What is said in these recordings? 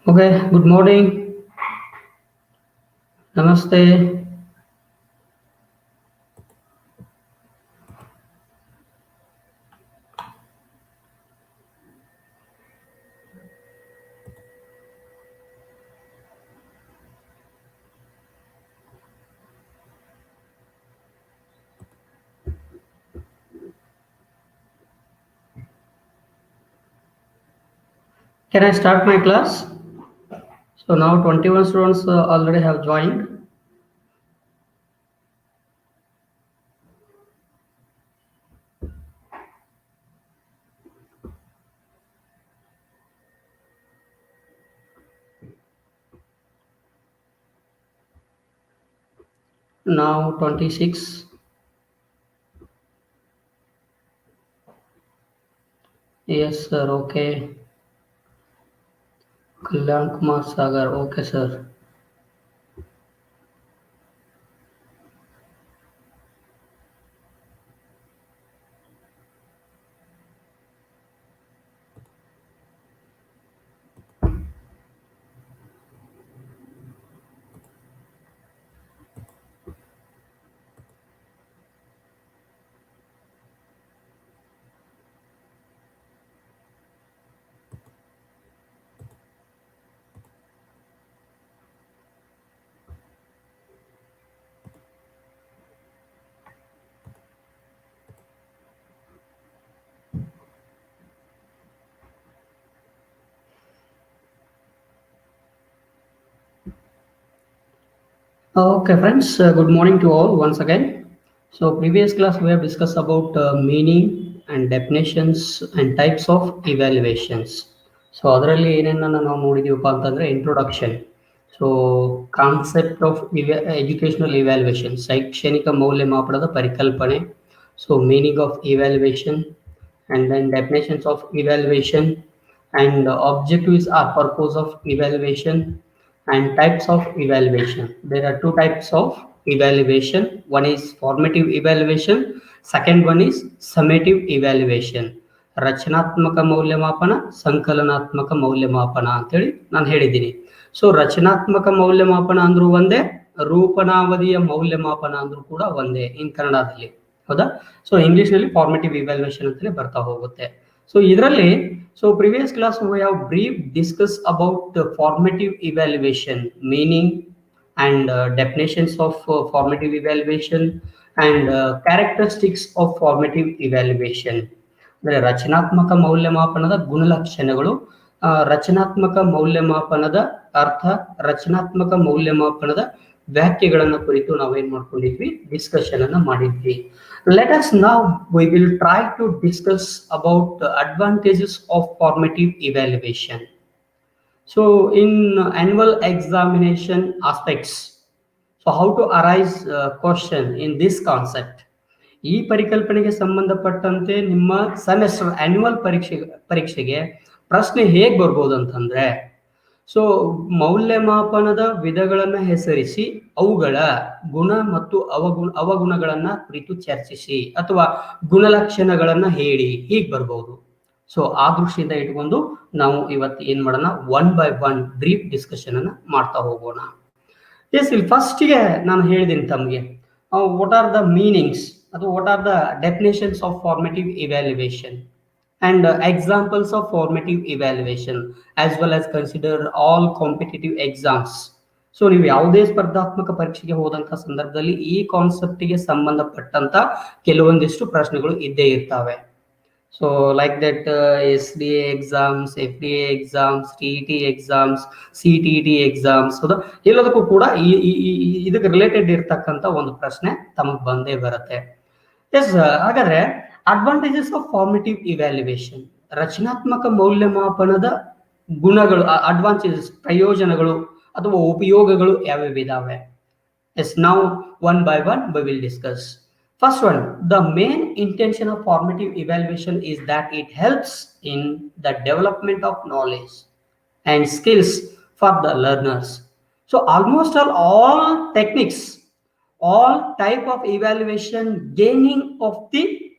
Okay, good morning. Namaste. Can I start my class? So now 21 students already have joined. Now 26. Yes, sir. Okay. Kalyan Kumar Sagar. Okay, sir. Okay, friends. Good morning to all once again. So previous class we have discussed about meaning and definitions and types of evaluations. So ಅದರಲ್ಲಿ ಏನೇನನ್ನ ನಾವು ನೋಡಿದೀವಪ್ಪ ಅಂತಂದ್ರೆ introduction. So concept of educational evaluation, ಶೈಕ್ಷಣಿಕ ಮೌಲ್ಯಮಾಪನದ ಪರಿಕಲ್ಪನೆ. So meaning of evaluation and then definitions of evaluation and objectives or purpose of evaluation and types of evaluation. There are two types of evaluation. One is formative evaluation, second one is summative evaluation. ರಚನಾತ್ಮಕ ಮೌಲ್ಯಮಾಪನ, ಸಂಕಲನಾತ್ಮಕ ಮೌಲ್ಯಮಾಪನ ಅಂತೇಳಿ ನಾನು ಹೇಳಿದ್ದೀನಿ. So ರಚನಾತ್ಮಕ ಮೌಲ್ಯಮಾಪನ ಅಂದ್ರೂ ಒಂದೇ, ರೂಪನಾವಧಿಯ ಮೌಲ್ಯಮಾಪನ ಅಂದ್ರೂ ಕೂಡ ಒಂದೇ ಇನ್ ಕನ್ನಡದಲ್ಲಿ. ಹೌದಾ? ಸೊ ಇಂಗ್ಲಿಷ್ ನಲ್ಲಿ ಫಾರ್ಮೇಟಿವ್ ಇವ್ಯಾಲ್ಯೂಯೇಷನ್ ಅಂತಾನೆ ಬರ್ತಾ ಹೋಗುತ್ತೆ. ಸೊ ಇದರಲ್ಲಿ previous class we have brief discuss about formative evaluation, meaning and definitions of formative evaluation and characteristics of formative evaluation. ಅಂದ್ರೆ ರಚನಾತ್ಮಕ ಮೌಲ್ಯಮಾಪನದ ಗುಣಲಕ್ಷಣಗಳು, ರಚನಾತ್ಮಕ ಮೌಲ್ಯಮಾಪನದ ಅರ್ಥ, ರಚನಾತ್ಮಕ ಮೌಲ್ಯಮಾಪನದ ವ್ಯಾಖ್ಯೆಗಳನ್ನ ಕುರಿತು ನಾವೇನ್ ಮಾಡ್ಕೊಂಡಿದ್ವಿ, ಡಿಸ್ಕಷನ್ ಅನ್ನ ಮಾಡಿದ್ವಿ. Let us now we will try to discuss about the advantages of formative evaluation. So in annual examination aspects, so how to arise question in this concept. ಈ ಪರಿಕಲ್ಪನೆಗೆ ಸಂಬಂಧಪಟ್ಟಂತೆ ನಿಮ್ಮ ಸೆಮೆಸ್ಟರ್ ಆನ್ಯುವಲ್ ಪರೀಕ್ಷೆಗೆ ಪ್ರಶ್ನೆ ಹೇಗೆ ಬರ್ಬೋದು ಅಂತಂದ್ರೆ, ಸೊ ಮೌಲ್ಯಮಾಪನದ ವಿಧಗಳನ್ನ ಹೆಸರಿಸಿ ಅವುಗಳ ಗುಣ ಮತ್ತು ಅವಗುಣಗಳನ್ನ ಕುರಿತು ಚರ್ಚಿಸಿ ಅಥವಾ ಗುಣಲಕ್ಷಣಗಳನ್ನ ಹೇಳಿ, ಹೀಗೆ ಬರ್ಬೋದು. ಸೊ ಆ ದೃಷ್ಟಿಯಿಂದ ಇಟ್ಕೊಂಡು ನಾವು ಇವತ್ತು ಏನ್ ಮಾಡೋಣ, one by one brief discussion ಅನ್ನ ಮಾಡ್ತಾ ಹೋಗೋಣ. ಎಸ್, ಇಲ್ಲಿ ಫಸ್ಟ್ಗೆ ನಾನು ಹೇಳಿದ್ದೀನಿ ತಮಗೆ ವಾಟ್ ಆರ್ ದ ಮೀನಿಂಗ್ಸ್ ಅಥವಾ what are the definitions of formative evaluation and examples of formative evaluation, as well as consider all competitive exams. So ನೀವು ಯಾವುದೇ ಸ್ಪರ್ಧಾತ್ಮಕ ಪರೀಕ್ಷೆಗೆ ಹೋದಂತ ಸಂದರ್ಭದಲ್ಲಿ ಈ ಕಾನ್ಸೆಪ್ಟ್ಗೆ ಸಂಬಂಧಪಟ್ಟಂತ ಕೆಲವೊಂದಿಷ್ಟು ಪ್ರಶ್ನೆಗಳು ಇದ್ದೇ ಇರ್ತವೆ. So like that SDA exams, FDA exams, TET exams, CTET exams, ಹೌದಾ, ಎಲ್ಲದಕ್ಕೂ ಕೂಡ ಇದಕ್ಕೆ ರಿಲೇಟೆಡ್ ಇರ್ತಕ್ಕಂಥ ಒಂದು ಪ್ರಶ್ನೆ ತಮಗೆ ಬಂದೇ ಬರುತ್ತೆ. ಎಸ್, ಹಾಗಾದ್ರೆ ಅಡ್ವಾಂಟೇಜಸ್ ಆಫ್ ಫಾರ್ಮೇಟಿವ್ ಇವ್ಯಾಲ್ಯೂಯೇಷನ್, ರಚನಾತ್ಮಕ ಮೌಲ್ಯಮಾಪನದ ಗುಣಗಳು, ಅಡ್ವಾಂಟೇಜಸ್, ಪ್ರಯೋಜನಗಳು ಅಥವಾ ಉಪಯೋಗಗಳು ಯಾವ್ಯಾವ ಇದಾವೆ? Yes, now one by one we will discuss. First one, the main intention of formative evaluation is that it helps in the development of knowledge and skills for the learners. So almost all techniques, all type of evaluation, gaining of the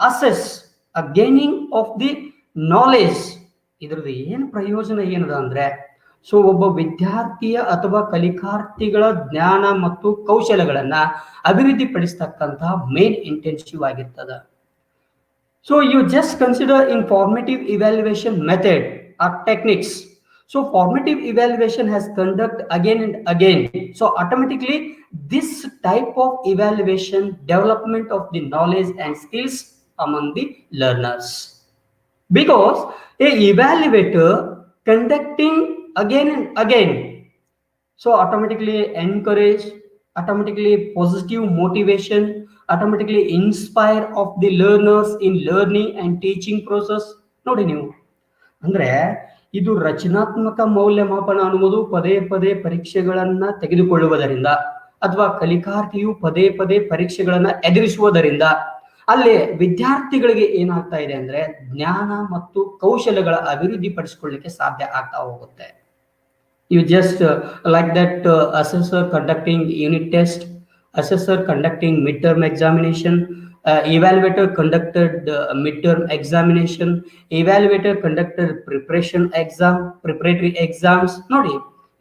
assess, gaining of the knowledge. ಇದ್ರದ್ದು ಏನು ಪ್ರಯೋಜನ ಏನದ ಅಂದ್ರೆ so ಒಬ್ಬ ವಿದ್ಯಾರ್ಥಿಯ ಅಥವಾ ಕಲಿಕಾರ್ಥಿಗಳ ಜ್ಞಾನ ಮತ್ತು ಕೌಶಲ್ಯಗಳನ್ನ ಅಭಿವೃದ್ಧಿಪಡಿಸ್ತಕ್ಕಂತಹ ಮೇನ್ ಇಂಟೆನ್ಸಿವ್ ಆಗಿರ್ತದೆ. So you just consider informative evaluation method or techniques. So formative evaluation has conduct again and again. So automatically this type of evaluation development of the knowledge and skills among the learners. Because a evaluator conducting again and again, so automatically encourage, automatically positive motivation, automatically inspire of the learners in learning and teaching process. ನೋಡಿ ನೀವು ಅಂದ್ರೆ ಇದು ರಚನಾತ್ಮಕ ಮೌಲ್ಯಮಾಪನ ಅನ್ನುವುದು ಪದೇ ಪದೇ ಪರೀಕ್ಷೆಗಳನ್ನ ತೆಗೆದುಕೊಳ್ಳುವುದರಿಂದ ಅಥವಾ ಕಲಿಕಾರ್ಥಿಯು ಪದೇ ಪದೇ ಪರೀಕ್ಷೆಗಳನ್ನ ಎದುರಿಸುವುದರಿಂದ ಅಲ್ಲಿ ವಿದ್ಯಾರ್ಥಿಗಳಿಗೆ ಏನಾಗ್ತಾ ಇದೆ ಅಂದ್ರೆ ಜ್ಞಾನ ಮತ್ತು ಕೌಶಲ್ಯಗಳ ಅಭಿವೃದ್ಧಿ ಪಡಿಸಿಕೊಳ್ಳಲಿಕ್ಕೆ ಸಾಧ್ಯ ಆಗ್ತಾ ಹೋಗುತ್ತೆ. You just like that assessor conducting unit test, assessor conducting midterm examination, evaluator conducted midterm examination, evaluator conducted preparatory exams. ನೋಡಿ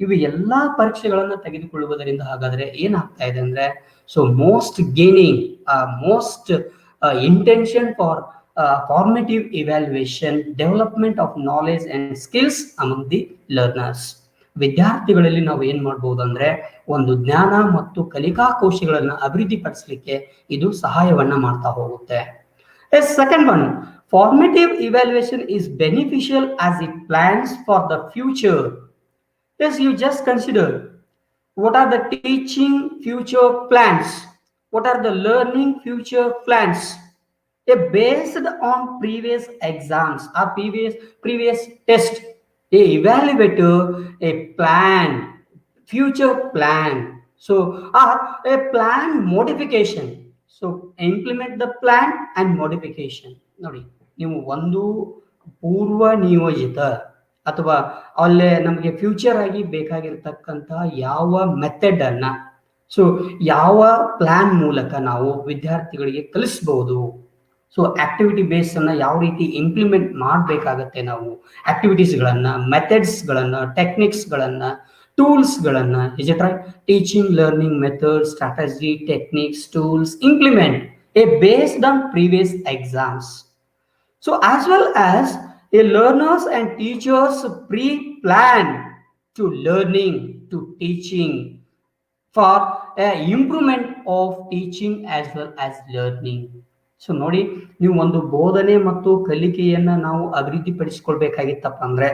ಇವು ಎಲ್ಲಾ ಪರೀಕ್ಷೆಗಳನ್ನ ತೆಗೆದುಕೊಳ್ಳುವುದರಿಂದ ಹಾಗಾದ್ರೆ ಏನಾಗ್ತಾ ಇದೆ ಅಂದ್ರೆ so most gaining most intention for formative evaluation, development of knowledge and skills among the learners. ವಿದ್ಯಾರ್ಥಿಗಳಲ್ಲಿ ನಾವು ಏನ್ ಮಾಡಬಹುದು ಅಂದ್ರೆ ಒಂದು ಜ್ಞಾನ ಮತ್ತು ಕಲಿಕಾ ಕೌಶಲ್ಯಗಳನ್ನ ಅಭಿವೃದ್ಧಿಪಡಿಸಲಿಕ್ಕೆ ಇದು ಸಹಾಯವನ್ನ ಮಾಡ್ತಾ ಹೋಗುತ್ತೆ. Second one, formative evaluation is beneficial as it plans for the future. Yes, you just consider what are the teaching future plans, what are the learning future plans. Based on previous exams or previous test, a evaluator a plan, future plan, so or a plan modification, so implement the plan and modification. ನೋಡಿ ನೀವು ಒಂದು ಪೂರ್ವ ನಿಯೋಜಿತ ಅಥವಾ ಅಲ್ಲೇ ನಮಗೆ future ಆಗಿ ಬೇಕಾಗಿರ್ತಕ್ಕಂತಹ ಯಾವ ಮೆಥಡ್ ಅನ್ನ ಸೊ ಯಾವ ಪ್ಲಾನ್ ಮೂಲಕ ನಾವು ವಿದ್ಯಾರ್ಥಿಗಳಿಗೆ ಕಲಿಸಬಹುದು. ಸೊ ಆಕ್ಟಿವಿಟಿ ಬೇಸ್ ಅನ್ನ ಯಾವ ರೀತಿ ಇಂಪ್ಲಿಮೆಂಟ್ ಮಾಡಬೇಕಾಗತ್ತೆ, ನಾವು ಆಕ್ಟಿವಿಟೀಸ್ಗಳನ್ನ, ಮೆಥಡ್ಸ್ಗಳನ್ನ, ಟೆಕ್ನಿಕ್ಸ್ಗಳನ್ನ, ಟೂಲ್ಸ್ಗಳನ್ನ, is it right? Teaching learning method, strategy, techniques, tools, implement based on previous exams. So as well as a learners and teachers pre-plan to learning to teaching for improvement of teaching as well as learning. So ನೋಡಿ ನೀವು ಒಂದು ಬೋಧನೆ ಮತ್ತು ಕಲಿಕೆಯನ್ನ ನಾವು ಅಭಿವೃದ್ಧಿಪಡಿಸಿಕೊಳ್ಬೇಕಾಗಿತ್ತಪ್ಪ ಅಂದ್ರೆ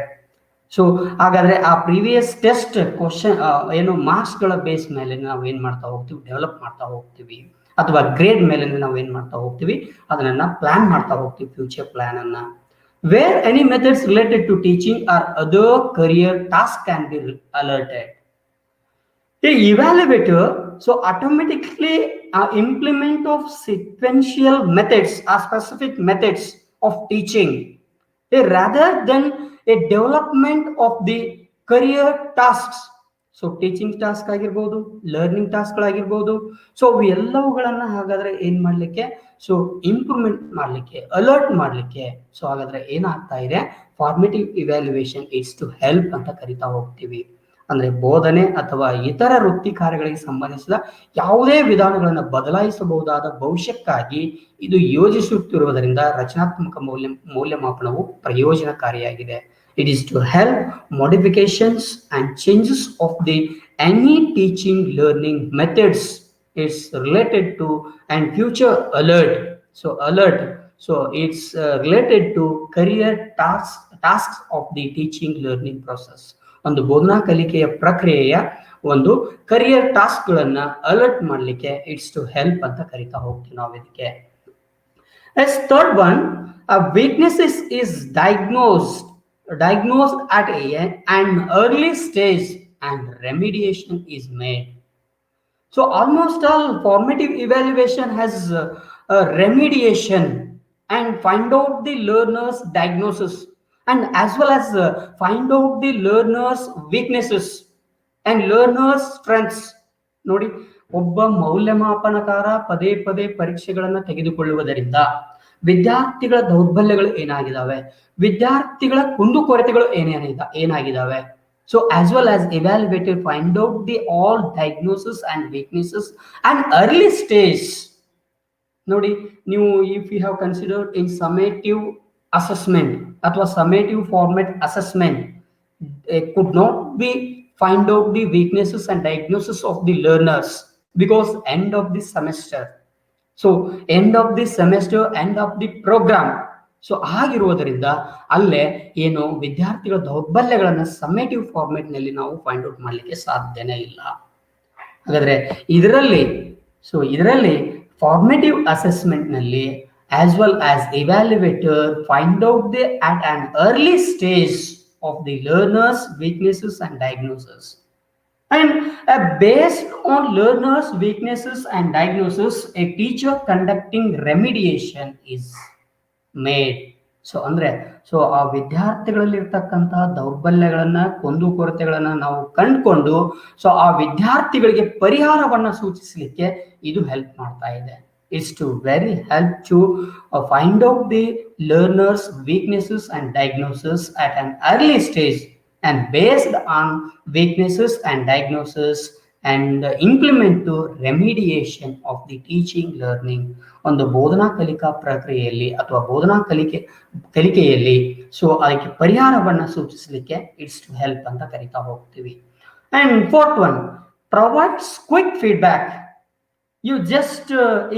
so ಹಾಗಾದ್ರೆ ಆ previous test question ಏನು ಮಾರ್ಕ್ಸ್ ಗಳ ಬೇಸ್ ಮೇಲೆ ನಾವು ಏನ್ ಮಾಡ್ತಾ ಹೋಗ್ತೀವಿ, ಡೆವಲಪ್ ಮಾಡ್ತಾ ಹೋಗ್ತೀವಿ, ಅಥವಾ ಗ್ರೇಡ್ ಮೇಲೆ ನಾವು ಏನ್ ಮಾಡ್ತಾ ಹೋಗ್ತೀವಿ, ಅದನ್ನ ಪ್ಲಾನ್ ಮಾಡ್ತಾ ಹೋಗ್ತೀವಿ, ಫ್ಯೂಚರ್ ಪ್ಲಾನ್ ಅನ್ನ. Where any methods related to teaching or other career tasks can be alerted. The evaluator so automatically implement of sequential methods or specific methods of teaching rather than a development of the career tasks. So teaching task ಆಗಿರ್ಬೋದು, learning ಟಾಸ್ಕ್ಗಳಾಗಿರ್ಬೋದು, so ಅವು ಎಲ್ಲವುಗಳನ್ನ ಹಾಗಾದ್ರೆ ಏನ್ ಮಾಡ್ಲಿಕ್ಕೆ, so improvement ಮಾಡ್ಲಿಕ್ಕೆ, alert ಮಾಡ್ಲಿಕ್ಕೆ, so ಹಾಗಾದ್ರೆ ಏನಾಗ್ತಾ ಇದೆ, formative evaluation it's to help ಅಂತ ಕರಿತಾ ಹೋಗ್ತೀವಿ. ಅಂದ್ರೆ ಬೋಧನೆ ಅಥವಾ ಇತರ ವೃತ್ತಿ ಕಾರ್ಯಗಳಿಗೆ ಸಂಬಂಧಿಸಿದ ಯಾವುದೇ ವಿಧಾನಗಳನ್ನು ಬದಲಾಯಿಸಬಹುದಾದ ಭವಿಷ್ಯಕ್ಕಾಗಿ ಇದು ಯೋಜಿಸುತ್ತಿರುವುದರಿಂದ ರಚನಾತ್ಮಕ ಮೌಲ್ಯಮಾಪನವು ಪ್ರಯೋಜನಕಾರಿಯಾಗಿದೆ. It is to help modifications and changes of the any teaching learning methods. It's related to and future alert. So alert. So it's related to career tasks of the teaching learning process. ಒಂದು ಬೋಧನಾ ಕಲಿಕೆಯ ಪ್ರಕ್ರಿಯೆಯ ಒಂದು career task ಗಳನ್ನ alert ಮಾಡ್ಲಿಕ್ಕೆ it's to help ಅಂತ ಕರಿತಾ ಹೋಗ್ತೀವಿ ನಾವು ಇದಕ್ಕೆ. As third one, a weakness is diagnosed at an early stage and remediation is made. So almost all formative evaluation has remediation and find out the learner's diagnosis, and as well as find out the learner's weaknesses and learner's strengths. ನೋಡಿ, ಒಬ್ಬ ಮೌಲ್ಯಮಾಪನಕಾರ ಪದೇ ಪದೇ ಪರೀಕ್ಷೆಗಳನ್ನು ತೆಗೆದುಕೊಳ್ಳುವುದರಿಂದ ವಿದ್ಯಾರ್ಥಿಗಳ ದೌರ್ಬಲ್ಯಗಳು ಏನಾಗಿದ್ದಾವೆ, ವಿದ್ಯಾರ್ಥಿಗಳ ಕುಂದುಕೊರತೆಗಳು ಏನಾಗಿದ್ದಾವೆ. So as well as evaluated find out the all diagnosis and weaknesses and early stage. ನೋಡಿ, ನೀವು if you have considered in summative assessment ಅಥವಾ summative format assessment could not be find out the weaknesses and diagnosis of the learners because end of the semester. So end of the semester, end of the program. So ಆಗಿರುವುದರಿಂದ ಅಲ್ಲೇ ಏನು ವಿದ್ಯಾರ್ಥಿಗಳ ದೌರ್ಬಲ್ಯಗಳನ್ನು summative format ನಲ್ಲಿ ನಾವು find out ಮಾಡಲಿಕ್ಕೆ ಸಾಧ್ಯನೇ ಇಲ್ಲ. ಹಾಗಾದ್ರೆ ಇದರಲ್ಲಿ ಫಾರ್ಮೇಟಿವ್ ಅಸೆಸ್ಮೆಂಟ್ ನಲ್ಲಿ as well as evaluator find out the at an early stage of the learners weaknesses and diagnosis. And based on learners' weaknesses and diagnosis, a teacher conducting remediation is made. So ಆ ವಿದ್ಯಾರ್ಥಿಗಳಲ್ಲಿ ಇರ್ತಕ್ಕಂತಹ ದೌರ್ಬಲ್ಯಗಳನ್ನ ಕುಂದುಕೊರತೆಗಳನ್ನ ನಾವು ಕಂಡುಕೊಂಡು so ಆ ವಿದ್ಯಾರ್ಥಿಗಳಿಗೆ ಪರಿಹಾರವನ್ನ ಸೂಚಿಸಲಿಕ್ಕೆ ಇದು help ಮಾಡ್ತಾ ಇದೆ. It's to very help to find out the learners' weaknesses and diagnosis at an early stage, and based on weaknesses and diagnosis and implement to remediation of the teaching learning. ಒಂದು ಬೋಧನಾ ಕಲಿಕಾ ಪ್ರಕ್ರಿಯೆಯಲ್ಲಿ ಅಥವಾ ಬೋಧನಾ ಕಲಿಕೆಯಲ್ಲಿ so ಅದಕ್ಕೆ ಪರಿಹಾರವನ್ನ ಸೂಚಿಸಲಿಕ್ಕೆ it's to help ಅಂತ ಕರಿತಾ ಹೋಗ್ತೀವಿ. And fourth one, provides quick feedback. You just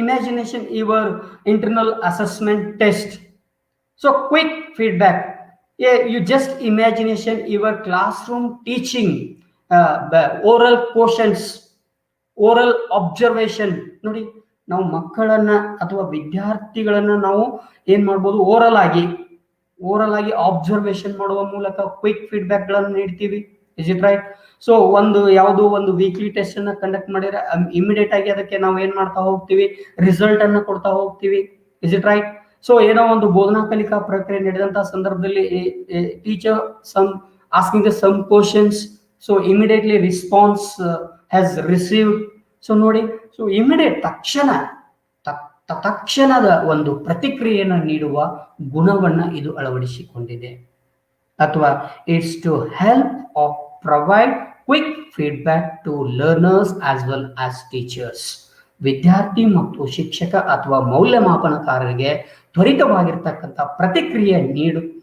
imagination your internal assessment test. So quick feedback. Yeah, you just imagination your classroom teaching, oral questions, oral observation. ನೋಡಿ, ನಾವು ಮಕ್ಕಳನ್ನ ಅಥವಾ ವಿದ್ಯಾರ್ಥಿಗಳನ್ನ ನಾವು ಏನ್ ಮಾಡ್ಬೋದು, ಓರಲ್ ಆಗಿ ಆಬ್ಸರ್ವೇಷನ್ ಮಾಡುವ ಮೂಲಕ ಕ್ವಿಕ್ ಫೀಡ್ಬ್ಯಾಕ್ ಗಳನ್ನು ನೀಡ್ತೀವಿ. Is it right? ಸೊ ಯಾವುದೋ ಒಂದು ವೀಕ್ಲಿ ಟೆಸ್ಟ್ ಅನ್ನ ಕಂಡಕ್ಟ್ ಮಾಡಿದ್ರೆ ಇಮಿಡಿಯೇಟ್ ಆಗಿ ಅದಕ್ಕೆ ನಾವು ಏನ್ ಮಾಡ್ತಾ ಹೋಗ್ತೀವಿ, ರಿಸಲ್ಟ್ ಅನ್ನ ಕೊಡ್ತಾ ಹೋಗ್ತೀವಿ. Is it right? ಸೊ ಏನೋ ಒಂದು ಬೋಧನಾ ಕಲಿಕಾ ಪ್ರಕ್ರಿಯೆ ನಡೆದಂತಹ ಸಂದರ್ಭದಲ್ಲಿ teacher asking the some questions, so immediately response has received. So ನೋಡಿ, ಸೊ ಇಮಿಡಿಯೇಟ್ ತಕ್ಷಣದ ಒಂದು ಪ್ರತಿಕ್ರಿಯೆಯನ್ನು ನೀಡುವ ಗುಣವನ್ನ ಇದು ಅಳವಡಿಸಿಕೊಂಡಿದೆ. ಅಥವಾ it's to help of provide quick feedback to learners as well as teachers. ವಿದ್ಯಾರ್ಥಿ ಮತ್ತು ಶಿಕ್ಷಕ ಅಥವಾ ಮೌಲ್ಯಮಾಪನಕಾರರಿಗೆ ತ್ವರಿತವಾಗಿರ್ತಕ್ಕಂಥ ಪ್ರತಿಕ್ರಿಯೆ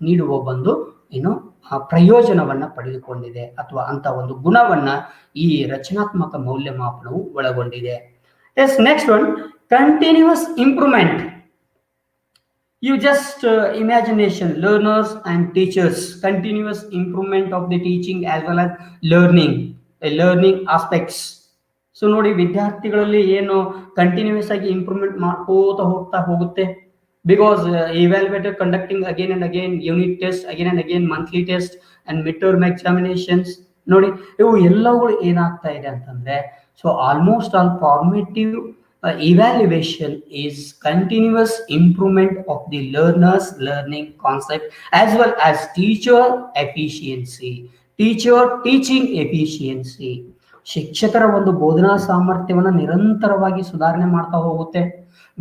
ನೀಡುವ ಒಂದು ಪ್ರಯೋಜನವನ್ನ ಪಡೆದುಕೊಂಡಿದೆ ಅಥವಾ ಅಂತ ಒಂದು ಗುಣವನ್ನ ಈ ರಚನಾತ್ಮಕ ಮೌಲ್ಯಮಾಪನವು ಒಳಗೊಂಡಿದೆ. Yes, next one, continuous improvement. You just imagination learners and teachers continuous improvement of the teaching as well as learning aspects. So ನೋಡಿ, ವಿದ್ಯಾರ್ಥಿಗಳಲ್ಲಿ ಏನು ಕಂಟಿನ್ಯೂಸ್ ಆಗಿ ಇಂಪ್ರೂವ್ಮೆಂಟ್ ಮಾಡ್ಕೋತಾ ಹೋಗುತ್ತೆ. Because evaluator conducting again and again unit test, again and again monthly test and midterm examinations. ನೋಡಿ, ಇವು ಎಲ್ಲವುಗಳು ಏನಾಗ್ತಾ ಇದೆ ಅಂತಂದ್ರೆ, so almost all formative evaluation is continuous improvement of the learner's learning concept as well as teacher teaching efficiency. ಶಿಕ್ಷಕರ ಒಂದು ಬೋಧನಾ ಸಾಮರ್ಥ್ಯವನ್ನು ನಿರಂತರವಾಗಿ ಸುಧಾರಣೆ ಮಾಡ್ತಾ ಹೋಗುತ್ತೆ.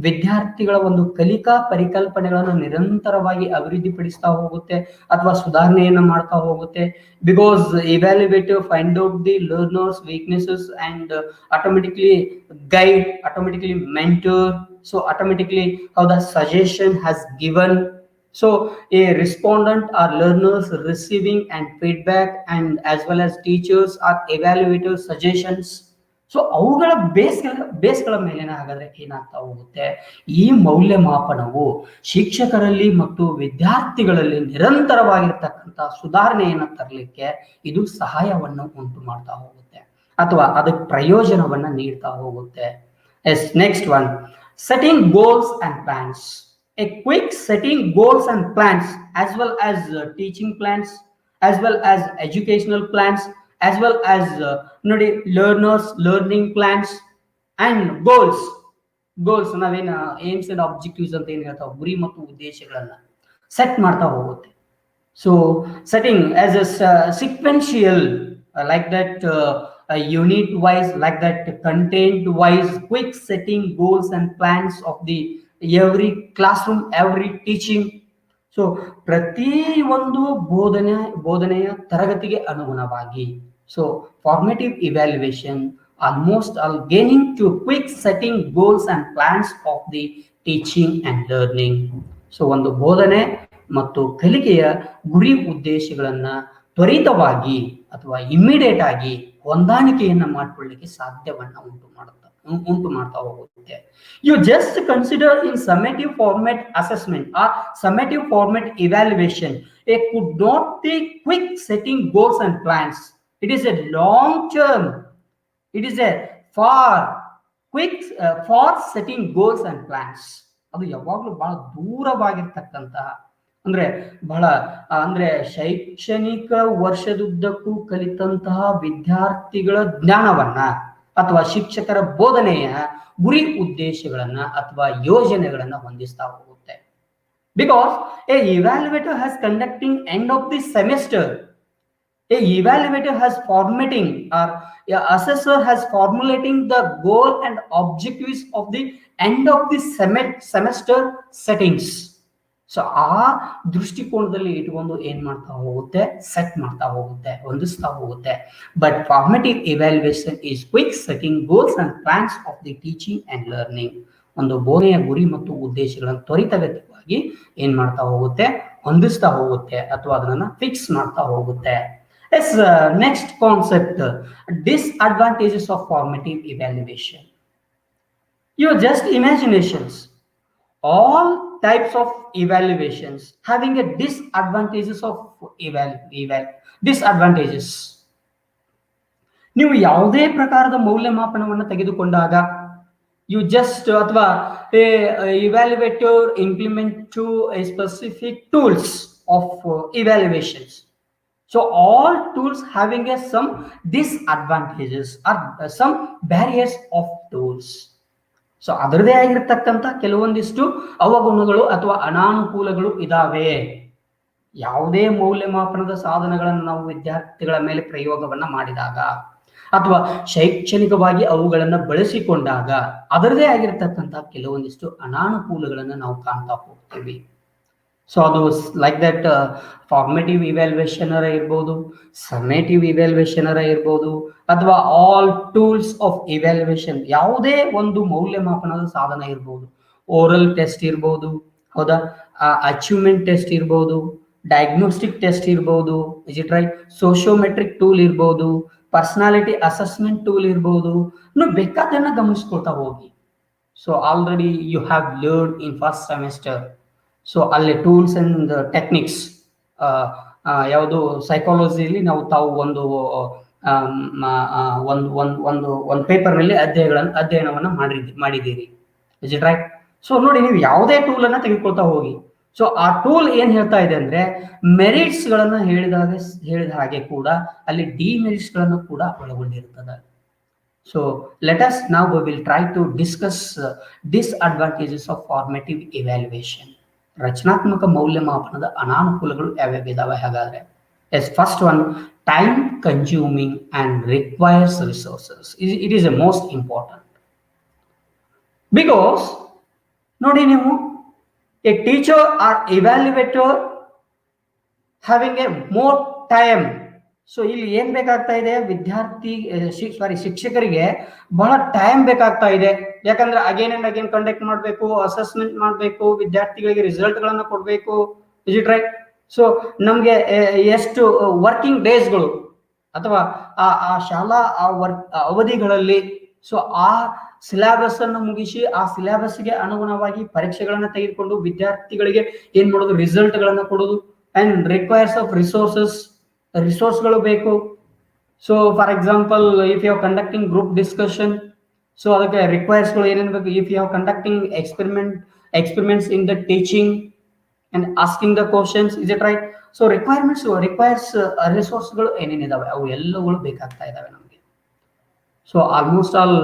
ವಿದ್ಯಾರ್ಥಿಗಳ ಒಂದು ಕಲಿಕಾ ಪರಿಕಲ್ಪನೆಗಳನ್ನು ನಿರಂತರವಾಗಿ ಅಭಿವೃದ್ಧಿಪಡಿಸ್ತಾ ಹೋಗುತ್ತೆ ಅಥವಾ ಸುಧಾರಣೆಯನ್ನು ಮಾಡ್ತಾ ಹೋಗುತ್ತೆ. Because evaluative find out the learners weaknesses and automatically guide, automatically mentor, so automatically how the suggestion has given. So a respondent or learners receiving and feedback and as well as teachers or evaluators suggestions. So ಅವುಗಳ ಬೇಸ್ಗಳ ಮೇಲೆ ಹಾಗಾದ್ರೆ ಏನಾಗ್ತಾ ಹೋಗುತ್ತೆ, ಈ ಮೌಲ್ಯಮಾಪನವು ಶಿಕ್ಷಕರಲ್ಲಿ ಮತ್ತು ವಿದ್ಯಾರ್ಥಿಗಳಲ್ಲಿ ನಿರಂತರವಾಗಿರ್ತಕ್ಕಂಥ ಸುಧಾರಣೆಯನ್ನು ತರಲಿಕ್ಕೆ ಇದು ಸಹಾಯವನ್ನು ಉಂಟು ಮಾಡ್ತಾ ಹೋಗುತ್ತೆ ಅಥವಾ ಅದಕ್ಕೆ ಪ್ರಯೋಜನವನ್ನ ನೀಡ್ತಾ ಹೋಗುತ್ತೆ. Yes, next one, setting goals and plans. A quick setting goals and plans as well as teaching plans as well as educational plans as well as learners learning plans. And goals ನಾವೇನು AIIMS and objectives ಅಂತ ಏನು ಹೇಳ್ತಾವೆ, ಗುರಿ ಮತ್ತು ಉದ್ದೇಶಗಳನ್ನ set ಮಾಡ್ತಾ ಹೋಗುತ್ತೆ. So setting as A sequential, like that, unit wise, like that, content wise, quick setting goals and plans of the every classroom, every teaching. So ಪ್ರತಿ ಒಂದು ಬೋಧನೆಯ ತರಗತಿಗೆ ಅನುಗುಣವಾಗಿ, so formative evaluation almost all gaining to quick setting goals and plans of the teaching and learning. So ಒಂದು ಬೋಧನೆ ಮತ್ತು ಕಲಿಕೆಯ ಗುರಿ ಉದ್ದೇಶಗಳನ್ನ ತ್ವರಿತವಾಗಿ ಅಥವಾ ಇಮ್ಮಿಡಿಯೇಟ್ ಆಗಿ ಹೊಂದಾಣಿಕೆಯನ್ನ ಮಾಡಿಕೊಳ್ಳಿಕ್ಕೆ ಸಾಧ್ಯವನ್ನ ಉಂಟು ಮಾಡ್ತಾ ಹೋಗುತ್ತೆ. You just consider in summative format assessment or summative format evaluation it could not be quick setting goals and plans. It is a long term, it is a far setting goals and plans. ಅದು ಯಾವಾಗಲೂ ಬಹಳ ದೂರವಾಗಿರ್ತಕ್ಕಂತಹ, ಅಂದ್ರೆ ಶೈಕ್ಷಣಿಕ ವರ್ಷದುದ್ದಕ್ಕೂ ಕಲಿತಂತಹ ವಿದ್ಯಾರ್ಥಿಗಳ ಜ್ಞಾನವನ್ನ ಅಥವಾ ಶಿಕ್ಷಕರ ಬೋಧನೆಯ ಗುರಿ ಉದ್ದೇಶಗಳನ್ನ ಅಥವಾ ಯೋಜನೆಗಳನ್ನ ಹೊಂದಿಸ್ತಾ ಹೋಗುತ್ತೆ. Because A evaluator has conducting end of the semester, a evaluator has formatting, or a assessor has formulating the goal and objectives of the end of the semester settings. So ಆ ದೃಷ್ಟಿಕೋನದಲ್ಲಿ ಇಟ್ಕೊಂಡು ಏನ್ ಮಾಡ್ತಾ ಹೋಗುತ್ತೆ, ಸೆಟ್ ಮಾಡ್ತಾ ಹೋಗುತ್ತೆ, ಹೊಂದಿಸ್ತಾ ಹೋಗುತ್ತೆ. But formative evaluation is quick setting goals and plans of the teaching and learning. ಒಂದು ಬೋಧನೆಯ ಗುರಿ ಮತ್ತು ಉದ್ದೇಶಗಳನ್ನು ತ್ವರಿತಗತಿಯಾಗಿ ಏನ್ ಮಾಡ್ತಾ ಹೋಗುತ್ತೆ, ಹೊಂದಿಸ್ತಾ ಹೋಗುತ್ತೆ ಅಥವಾ ಅದನ್ನ ಫಿಕ್ಸ್ ಮಾಡ್ತಾ ಹೋಗುತ್ತೆ. Yes, next concept, disadvantages of formative evaluation. Your just imaginations, all types of evaluations having a disadvantages of disadvantages. ನೀವು ಯಾವುದೇ ಪ್ರಕಾರದ ಮೌಲ್ಯಮಾಪನವನ್ನು ತೆಗೆದುಕೊಂಡಾಗ you just ಅಥವಾ evaluator implement to a specific tools of evaluations. So all tools having some disadvantages or some barriers of tools. So ಅದರದೇ ಆಗಿರತಕ್ಕಂತ ಕೆಲವೊಂದಿಷ್ಟು ಅವಗುಣಗಳು ಅಥವಾ ಅನಾನುಕೂಲಗಳು ಇದಾವೆ. ಯಾವುದೇ ಮೌಲ್ಯಮಾಪನದ ಸಾಧನಗಳನ್ನು ನಾವು ವಿದ್ಯಾರ್ಥಿಗಳ ಮೇಲೆ ಪ್ರಯೋಗವನ್ನ ಮಾಡಿದಾಗ ಅಥವಾ ಶೈಕ್ಷಣಿಕವಾಗಿ ಅವುಗಳನ್ನ ಬಳಸಿಕೊಂಡಾಗ ಅದರದೇ ಆಗಿರತಕ್ಕಂತ ಕೆಲವೊಂದಿಷ್ಟು ಅನಾನುಕೂಲಗಳನ್ನ ನಾವು ಕಾಣ್ತಾ ಹೋಗ್ತೀವಿ. ಸೊ ಅದು ಲೈಕ್ ದಟ್ ಫಾರ್ಮೇಟಿವ್ ಇವ್ಯಾಲ್ಯುಯೇಷನ್ ಇರ್ಬೋದು, ಸಮೇಟಿವ್ ಇವ್ಯಾಲ್ಯುಯೇಷನ್ ಇರ್ಬೋದು, ಅಥವಾ ಆಲ್ ಟೂಲ್ಸ್ ಆಫ್ ಇವ್ಯಾಲ್ಯುಯೇಷನ್, ಯಾವುದೇ ಒಂದು ಮೌಲ್ಯಮಾಪನದ ಸಾಧನ ಇರ್ಬೋದು. ಓರಲ್ ಟೆಸ್ಟ್ ಇರ್ಬೋದು, ಹೌದಾ, ಅಚೀವ್ಮೆಂಟ್ ಟೆಸ್ಟ್ ಇರ್ಬೋದು, ಡಯಾಗ್ನೋಸ್ಟಿಕ್ ಟೆಸ್ಟ್ ಇರ್ಬೋದು, is it right, sociometric tool ಇರ್ಬೋದು, ಪರ್ಸನಾಲಿಟಿ ಅಸೆಸ್ಮೆಂಟ್ ಟೂಲ್ ಇರ್ಬೋದು. ನೀವು ಬೇಕಾದನ್ನ ಗಮನಿಸ್ಕೊಳ್ತಾ ಹೋಗಿ. So already you have learn in first semester. So ಅಲ್ಲಿ ಟೂಲ್ಸ್ ಅಂಡ್ ಟೆಕ್ನಿಕ್ಸ್ ಯಾವುದು ಸೈಕಾಲಜಿಲಿ ನಾವು ತಾವು ಒಂದು ಪೇಪರ್ನಲ್ಲಿ ಅಧ್ಯಯನವನ್ನ ಮಾಡಿದ್ದೀರಿ, ಇಸ್ ಇಟ್ ರೈಟ್? ಸೊ ನೋಡಿ, ನೀವು ಯಾವುದೇ ಟೂಲ್ ಅನ್ನ ತೆಗೆದುಕೊಳ್ತಾ ಹೋಗಿ. ಸೊ ಆ ಟೂಲ್ ಏನ್ ಹೇಳ್ತಾ ಇದೆ ಅಂದ್ರೆ ಮೆರಿಟ್ಸ್ ಗಳನ್ನ ಹೇಳಿದ ಹಾಗೆ ಕೂಡ ಅಲ್ಲಿ ಡಿಮೆರಿಟ್ಸ್ ಗಳನ್ನು ಕೂಡ ಒಳಗೊಂಡಿರುತ್ತದೆ. So let us now we will try to discuss disadvantages of formative evaluation. ರಚನಾತ್ಮಕ ಮೌಲ್ಯಮಾಪನದ ಅನಾನುಕೂಲಗಳು ಯಾವ್ಯಾವ ಇದಾವೆ ಹಾಗಾದ್ರೆ? Yes, first one, time consuming and requires resources. It is a most important. Because ನೋಡಿ, ನೀವು a teacher or evaluator having a more time. So ಇಲ್ಲಿ ಏನ್ ಬೇಕಾಗ್ತಾ ಇದೆ, ಶಿಕ್ಷಕರಿಗೆ ಬಹಳ ಟೈಮ್ ಬೇಕಾಗ್ತಾ ಇದೆ. ಯಾಕಂದ್ರೆ ಅಗೇನ್ ಅಂಡ್ ಅಗೇನ್ ಕಂಡಕ್ಟ್ ಮಾಡಬೇಕು, ಅಸೆಸ್ಮೆಂಟ್ ಮಾಡಬೇಕು, ವಿದ್ಯಾರ್ಥಿಗಳಿಗೆ ರಿಸಲ್ಟ್ ಗಳನ್ನ ಕೊಡಬೇಕು, ಇಸ್ ಇಟ್ ರೈಟ್? ಸೊ ನಮ್ಗೆ ಎಷ್ಟು ವರ್ಕಿಂಗ್ ಡೇಸ್ಗಳು ಅಥವಾ ಆ ಶಾಲಾ ಅವಧಿಗಳಲ್ಲಿ ಸೊ ಆ ಸಿಲೆಬಸ್ ಅನ್ನು ಮುಗಿಸಿ ಆ ಸಿಲೆಬಸ್ಗೆ ಅನುಗುಣವಾಗಿ ಪರೀಕ್ಷೆಗಳನ್ನ ತೆಗೆದುಕೊಂಡು ವಿದ್ಯಾರ್ಥಿಗಳಿಗೆ ಏನ್ ಮಾಡೋದು, ರಿಸಲ್ಟ್ ಗಳನ್ನ ಕೊಡೋದು. ಅಂಡ್ ರಿಕ್ವೈರ್ಸ್ ಆಫ್ ರಿಸೋರ್ಸ್ಗಳು ಬೇಕು. So for example, if you are conducting group discussion, so ಅದಕ್ಕೆ ರಿಕ್ವೈರ್ಸ್ಗಳು ಏನೇನು ಬೇಕು. If you are conducting experiments in the teaching and asking the questions, is it right? So requires ರಿಸೋರ್ಸ್ಗಳು ಏನೇನಿದಾವೆ ಅವು ಎಲ್ಲಗಳು ಬೇಕಾಗ್ತಾ ಇದಾವೆ ನಮಗೆ. So almost all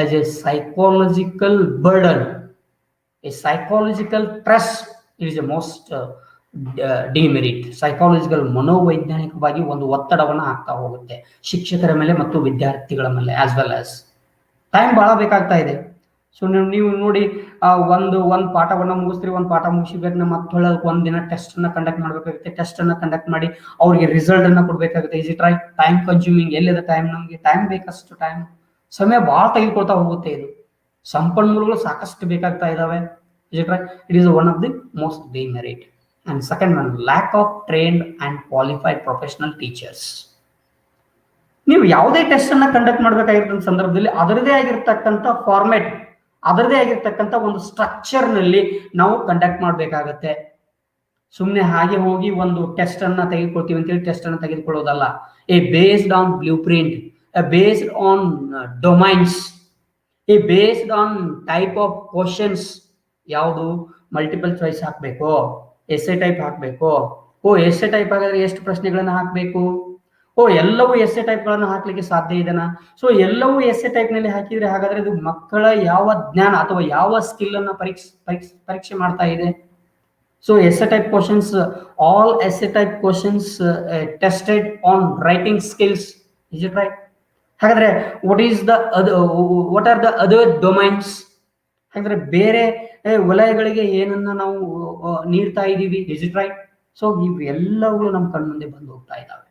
as a psychological burden, a psychological stress is the most demerit. Psychological ಮನೋವೈಜ್ಞಾನಿಕವಾಗಿ ಒಂದು ಒತ್ತಡವನ್ನು ಹಾಕ್ತಾ ಹೋಗುತ್ತೆ ಶಿಕ್ಷಕರ ಮೇಲೆ ಮತ್ತು ವಿದ್ಯಾರ್ಥಿಗಳ ಮೇಲೆ ಆಸ್ ವೆಲ್ ಆಸ್. ಟೈಮ್ ಬಹಳ ಬೇಕಾಗ್ತಾ ಇದೆ. ಸೊ ನೀವು ನೋಡಿ ಒಂದು ಪಾಠವನ್ನ ಮುಗಿಸ್ತೀರಿ, ಒಂದು ಪಾಠ ಮುಗಿಸಿಬೇಕು, ಮತ್ತೆ ಒಂದ್ ದಿನ ಟೆಸ್ಟ್ ಅನ್ನ ಕಂಡಕ್ಟ್ ಮಾಡ್ಬೇಕಾಗುತ್ತೆ. ಟೆಸ್ಟ್ ಅನ್ನ ಕಂಡಕ್ಟ್ ಮಾಡಿ ಅವ್ರಿಗೆ ರಿಸಲ್ಟ್ ಅನ್ನ ಕೊಡ್ಬೇಕಾಗುತ್ತೆ. Is it right? Time consuming. ಎಲ್ಲಿದೆ ಟೈಮ್? ನಮ್ಗೆ ಟೈಮ್ ಬೇಕಷ್ಟು ಟೈಮ್, ಸಮಯ ಬಹಳ ತೆಗೆದುಕೊಳ್ತಾ ಹೋಗುತ್ತೆ. ಇದು ಸಂಪನ್ಮೂಲಗಳು ಸಾಕಷ್ಟು ಬೇಕಾಗ್ತಾ ಇದಾವೆ. Is it right? It is one of the most demerit. And second one, lack of trained and qualified professional teachers. ನೀವು ಯಾವುದೇ ಟೆಸ್ಟ್ ಅನ್ನ ಕಂಡಕ್ಟ್ ಮಾಡಬೇಕಾಗಿರೋ ಸಂದರ್ಭದಲ್ಲಿ ಅದರದೇ ಆಗಿರ್ತಕ್ಕಂಥ ಫಾರ್ಮ್ಯಾಟ್, ಅದರದೇ ಆಗಿರ್ತಕ್ಕಂಥ ಒಂದು ಸ್ಟ್ರಕ್ಚರ್ ನಲ್ಲಿ ನಾವು ಕಂಡಕ್ಟ್ ಮಾಡಬೇಕಾಗತ್ತೆ. ಸುಮ್ಮನೆ ಹಾಗೆ ಹೋಗಿ ಒಂದು ಟೆಸ್ಟ್ ಅನ್ನ ತೆಗೆದುಕೊಳ್ತೀವಿ ಅಂತೇಳಿ ಟೆಸ್ಟ್ ಅನ್ನ ತೆಗೆದುಕೊಳ್ಳೋದಲ್ಲ. Based on blueprint, based on domains, based on type of questions. ಯಾವುದು? ಮಲ್ಟಿಪಲ್ ಚಾಯ್ಸ್ ಹಾಕಬೇಕು, ಎಸ್ಸೆ ಟೈಪ್ ಹಾಕಬೇಕು. ಎಸ್ಸೆ ಟೈಪ್ ಹಾಗಾದ್ರೆ ಎಷ್ಟು ಪ್ರಶ್ನೆಗಳನ್ನ ಹಾಕಬೇಕು? ಎಲ್ಲವೂ ಎಸ್ಸೆ ಟೈಪ್ ಗಳನ್ನ ಹಾಕ್ಲಿಕ್ಕೆ ಸಾಧ್ಯ ಇದೆನಾ? ಸೊ ಎಲ್ಲವೂ ಎಸ್ಸೆ ಟೈಪ್ ನಲ್ಲಿ ಹಾಕಿದ್ರೆ ಹಾಗಾದ್ರೆ ಇದು ಮಕ್ಕಳ ಯಾವ ಜ್ಞಾನ ಅಥವಾ ಯಾವ ಸ್ಕಿಲ್ ಅನ್ನ ಪರೀಕ್ಷೆ ಮಾಡ್ತಾ ಇದೆ? So essay type questions, all essay type questions tested on writing skills. Is it right? ಹಾಗಾದ್ರೆ what are the other domains? ಹಾಗಾದ್ರೆ ಬೇರೆ ವಲಯಗಳಿಗೆ ಏನನ್ನ ನಾವು ನೀಡ್ತಾ ಇದ್ದೀವಿ? Is it right? ಸೊ ಇವೆಲ್ಲವುಗಳು ನಮ್ಮ ಕಣ್ಮುಂದೆ ಬಂದು ಹೋಗ್ತಾ ಇದ್ದಾವೆ.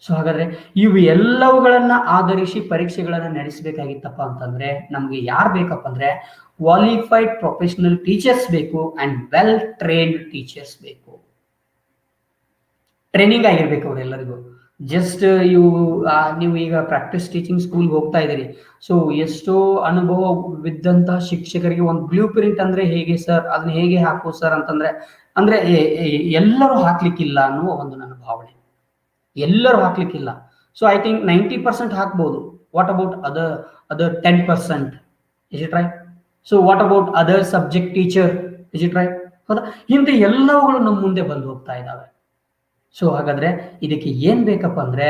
ಸೊ ಹಾಗಾದ್ರೆ ಇವು ಎಲ್ಲವುಗಳನ್ನ ಆಧರಿಸಿ ಪರೀಕ್ಷೆಗಳನ್ನ ನಡೆಸಬೇಕಾಗಿತ್ತಪ್ಪ ಅಂತಂದ್ರೆ ನಮ್ಗೆ ಯಾರು ಬೇಕಪ್ಪ ಅಂದ್ರೆ ಕ್ವಾಲಿಫೈಡ್ ಪ್ರೊಫೆಷನಲ್ ಟೀಚರ್ಸ್ ಬೇಕು ಅಂಡ್ ವೆಲ್ ಟ್ರೈನ್ಡ್ ಟೀಚರ್ಸ್ ಬೇಕು. ಟ್ರೈನಿಂಗ್ ಆಗಿರ್ಬೇಕು ಅವರೆಲ್ಲರಿಗೂ. ಜಸ್ಟ್ ನೀವು ಈಗ ಪ್ರಾಕ್ಟೀಸ್ ಟೀಚಿಂಗ್ ಸ್ಕೂಲ್ಗೆ ಹೋಗ್ತಾ ಇದ್ದೀರಿ. ಸೊ ಎಷ್ಟೋ ಅನುಭವವಿದ್ದಂತಹ ಶಿಕ್ಷಕರಿಗೆ ಒಂದು ಬ್ಲೂ ಪ್ರಿಂಟ್ ಅಂದ್ರೆ ಹೇಗೆ ಸರ್, ಅದನ್ನ ಹೇಗೆ ಹಾಕೋ ಸರ್ ಅಂತಂದ್ರೆ ಎಲ್ಲರೂ ಹಾಕ್ಲಿಕ್ಕಿಲ್ಲ ಅನ್ನುವ ಒಂದು ನನ್ನ ಭಾವನೆ. ಎಲ್ಲರೂ ಹಾಕ್ಲಿಕ್ಕಿಲ್ಲ. ಸೊ ಐ ಥಿಂಕ್ 90% ಹಾಕ್ಬಹುದು. What about other 10%? Is it right? So what about other subject teacher? Is it right? ಹೌದಾ? ಹಿಂದೆ ಎಲ್ಲವುಗಳು ನಮ್ಮ ಮುಂದೆ ಬಂದು ಹೋಗ್ತಾ ಇದ್ದಾವೆ. ಸೊ ಹಾಗಾದ್ರೆ ಇದಕ್ಕೆ ಏನ್ ಬೇಕಪ್ಪ ಅಂದ್ರೆ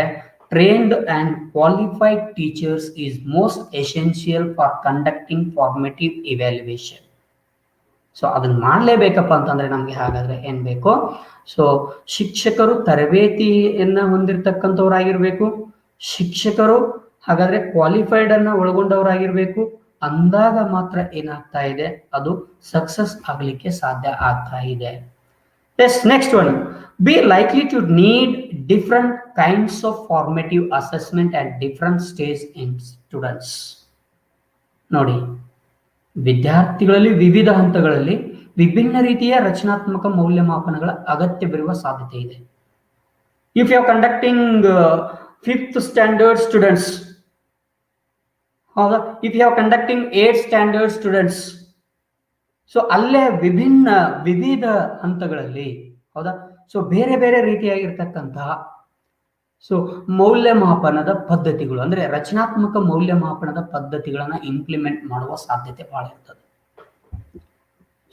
trained and qualified teachers is most essential for conducting formative evaluation. So ಅದನ್ನ ಮಾಡಲೇಬೇಕಪ್ಪ ಅಂತಂದ್ರೆ ನಮ್ಗೆ ಹಾಗಾದ್ರೆ ಏನ್ ಬೇಕು? ಸೊ ಶಿಕ್ಷಕರು ತರಬೇತಿಯನ್ನ ಹೊಂದಿರತಕ್ಕಂಥವ್ರಾಗಿರ್ಬೇಕು. ಶಿಕ್ಷಕರು ಹಾಗಾದ್ರೆ ಕ್ವಾಲಿಫೈಡ್ ಅನ್ನ ಒಳಗೊಂಡವರಾಗಿರ್ಬೇಕು. ಅಂದಾಗ ಮಾತ್ರ ಏನಾಗ್ತಾ ಇದೆ, ಅದು ಸಕ್ಸಸ್ ಆಗ್ಲಿಕ್ಕೆ ಸಾಧ್ಯ ಆಗ್ತಾ ಇದೆ. Yes, next one. Be likely to need different kinds of formative assessment at different stage in students. ನೋಡಿ, ವಿದ್ಯಾರ್ಥಿಗಳಲ್ಲಿ ವಿವಿಧ ಹಂತಗಳಲ್ಲಿ ವಿಭಿನ್ನ ರೀತಿಯ ರಚನಾತ್ಮಕ ಮೌಲ್ಯಮಾಪನಗಳ ಅಗತ್ಯವಿರುವ ಸಾಧ್ಯತೆ ಇದೆ. If you are conducting 5th standard students, ಹೌದಾ? If you are conducting 8th standard students, so ಅಲ್ಲೇ ವಿವಿಧ ಹಂತಗಳಲ್ಲಿ, ಹೌದಾ? ಸೊ ಬೇರೆ ಬೇರೆ ರೀತಿಯಾಗಿರ್ತಕ್ಕಂತಹ ಸೊ ಮೌಲ್ಯಮಾಪನದ ಪದ್ಧತಿಗಳು ಅಂದ್ರೆ ರಚನಾತ್ಮಕ ಮೌಲ್ಯಮಾಪನದ ಪದ್ಧತಿಗಳನ್ನ ಇಂಪ್ಲಿಮೆಂಟ್ ಮಾಡುವ ಸಾಧ್ಯತೆ ಬಹಳ ಇರ್ತದೆ.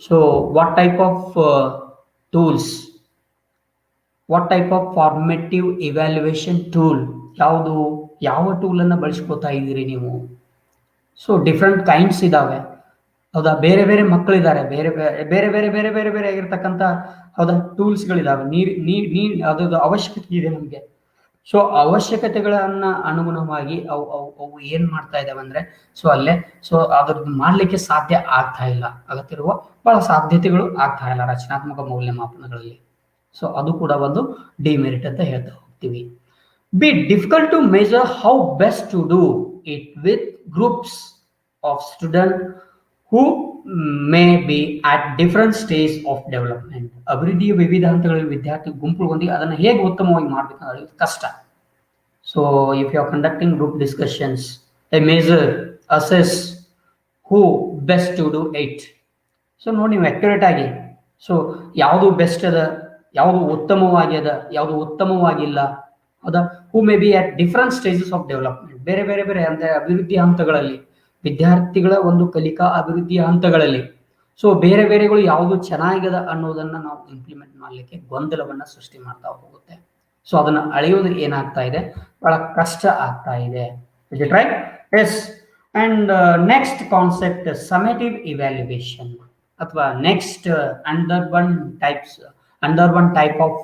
So what type of tools, what type of formative evaluation tool, ಯಾವ ಟೂಲ್ ಅನ್ನ ಬಳಸ್ಕೊತಾ ಇದ್ದೀರಿ ನೀವು? ಸೊ ಡಿಫ್ರೆಂಟ್ ಕೈಂಡ್ಸ್ ಇದಾವೆ, ಹೌದಾ? ಬೇರೆ ಬೇರೆ ಮಕ್ಕಳಿದ್ದಾರೆ, ಬೇರೆ ಬೇರೆ ಬೇರೆ ಬೇರೆ ಬೇರೆ ಬೇರೆ ಆಗಿರ್ತಕ್ಕಂಥ, ಹೌದಾ, ಟೂಲ್ಸ್ಗಳಿದಾವೆ. ಅದ್ರ ಅವಶ್ಯಕತೆ ಇದೆ ನಮ್ಗೆ. ಸೊ ಅವಶ್ಯಕತೆಗಳನ್ನ ಅನುಗುಣವಾಗಿ ಅವು ಏನ್ ಮಾಡ್ತಾ ಇದಾವೆ ಅಂದ್ರೆ ಸೊ ಅಲ್ಲೇ ಸೊ ಅದ್ರದ್ದು ಮಾಡ್ಲಿಕ್ಕೆ ಸಾಧ್ಯ ಆಗ್ತಾ ಇಲ್ಲ. ಅಗತ್ಯವಿರುವ ಬಹಳ ಸಾಧ್ಯತೆಗಳು ಆಗ್ತಾ ಇಲ್ಲ ರಚನಾತ್ಮಕ ಮೌಲ್ಯಮಾಪನಗಳಲ್ಲಿ. ಸೊ ಅದು ಕೂಡ ಒಂದು ಡಿಮೆರಿಟ್ ಅಂತ ಹೇಳ್ತಾ ಹೋಗ್ತೀವಿ. Be difficult to measure how best to do it with groups of student who may be at different stage of development. ಅಭಿವೃದ್ಧಿಯ ವಿವಿಧ ಹಂತಗಳಲ್ಲಿ ವಿದ್ಯಾರ್ಥಿ ಗುಂಪುಗೊಂಡಿ ಅದನ್ನು ಹೇಗೆ ಉತ್ತಮವಾಗಿ ಮಾಡಬೇಕಂದ್ರೆ ಕಷ್ಟ. So if you are conducting group discussions, a major assess who best to do it. So ನೋಡಿ ನೀವು ಅಕ್ಯುರೇಟ್ ಆಗಿ ಸೊ ಯಾವುದು ಬೆಸ್ಟ್ ಅದ, ಯಾವುದು ಉತ್ತಮವಾಗ್ಯದ, ಯಾವುದು ಉತ್ತಮವಾಗಿಲ್ಲ, ಹೌದಾ? Who may be at different stages of development, ಬೇರೆ ಬೇರೆ ಬೇರೆ ಅಂದ್ರೆ ಅಭಿವೃದ್ಧಿ ಹಂತಗಳಲ್ಲಿ, ವಿದ್ಯಾರ್ಥಿಗಳ ಒಂದು ಕಲಿಕಾ ಅಭಿವೃದ್ಧಿಯ ಹಂತಗಳಲ್ಲಿ. ಸೊ ಬೇರೆ ಬೇರೆಗಳು ಯಾವುದು ಚೆನ್ನಾಗಿದೆ ಅನ್ನೋದನ್ನ ನಾವು ಇಂಪ್ಲಿಮೆಂಟ್ ಮಾಡ್ಲಿಕ್ಕೆ ಗೊಂದಲವನ್ನ ಸೃಷ್ಟಿ ಮಾಡ್ತಾ ಹೋಗುತ್ತೆ. ಸೊ ಅದನ್ನ ಅಳೆಯೋದು ಏನಾಗ್ತಾ ಇದೆ, ಬಹಳ ಕಷ್ಟ ಆಗ್ತಾ ಇದೆ. Is it right? Yes. And next concept, summative evaluation ಅಥವಾ next under one type of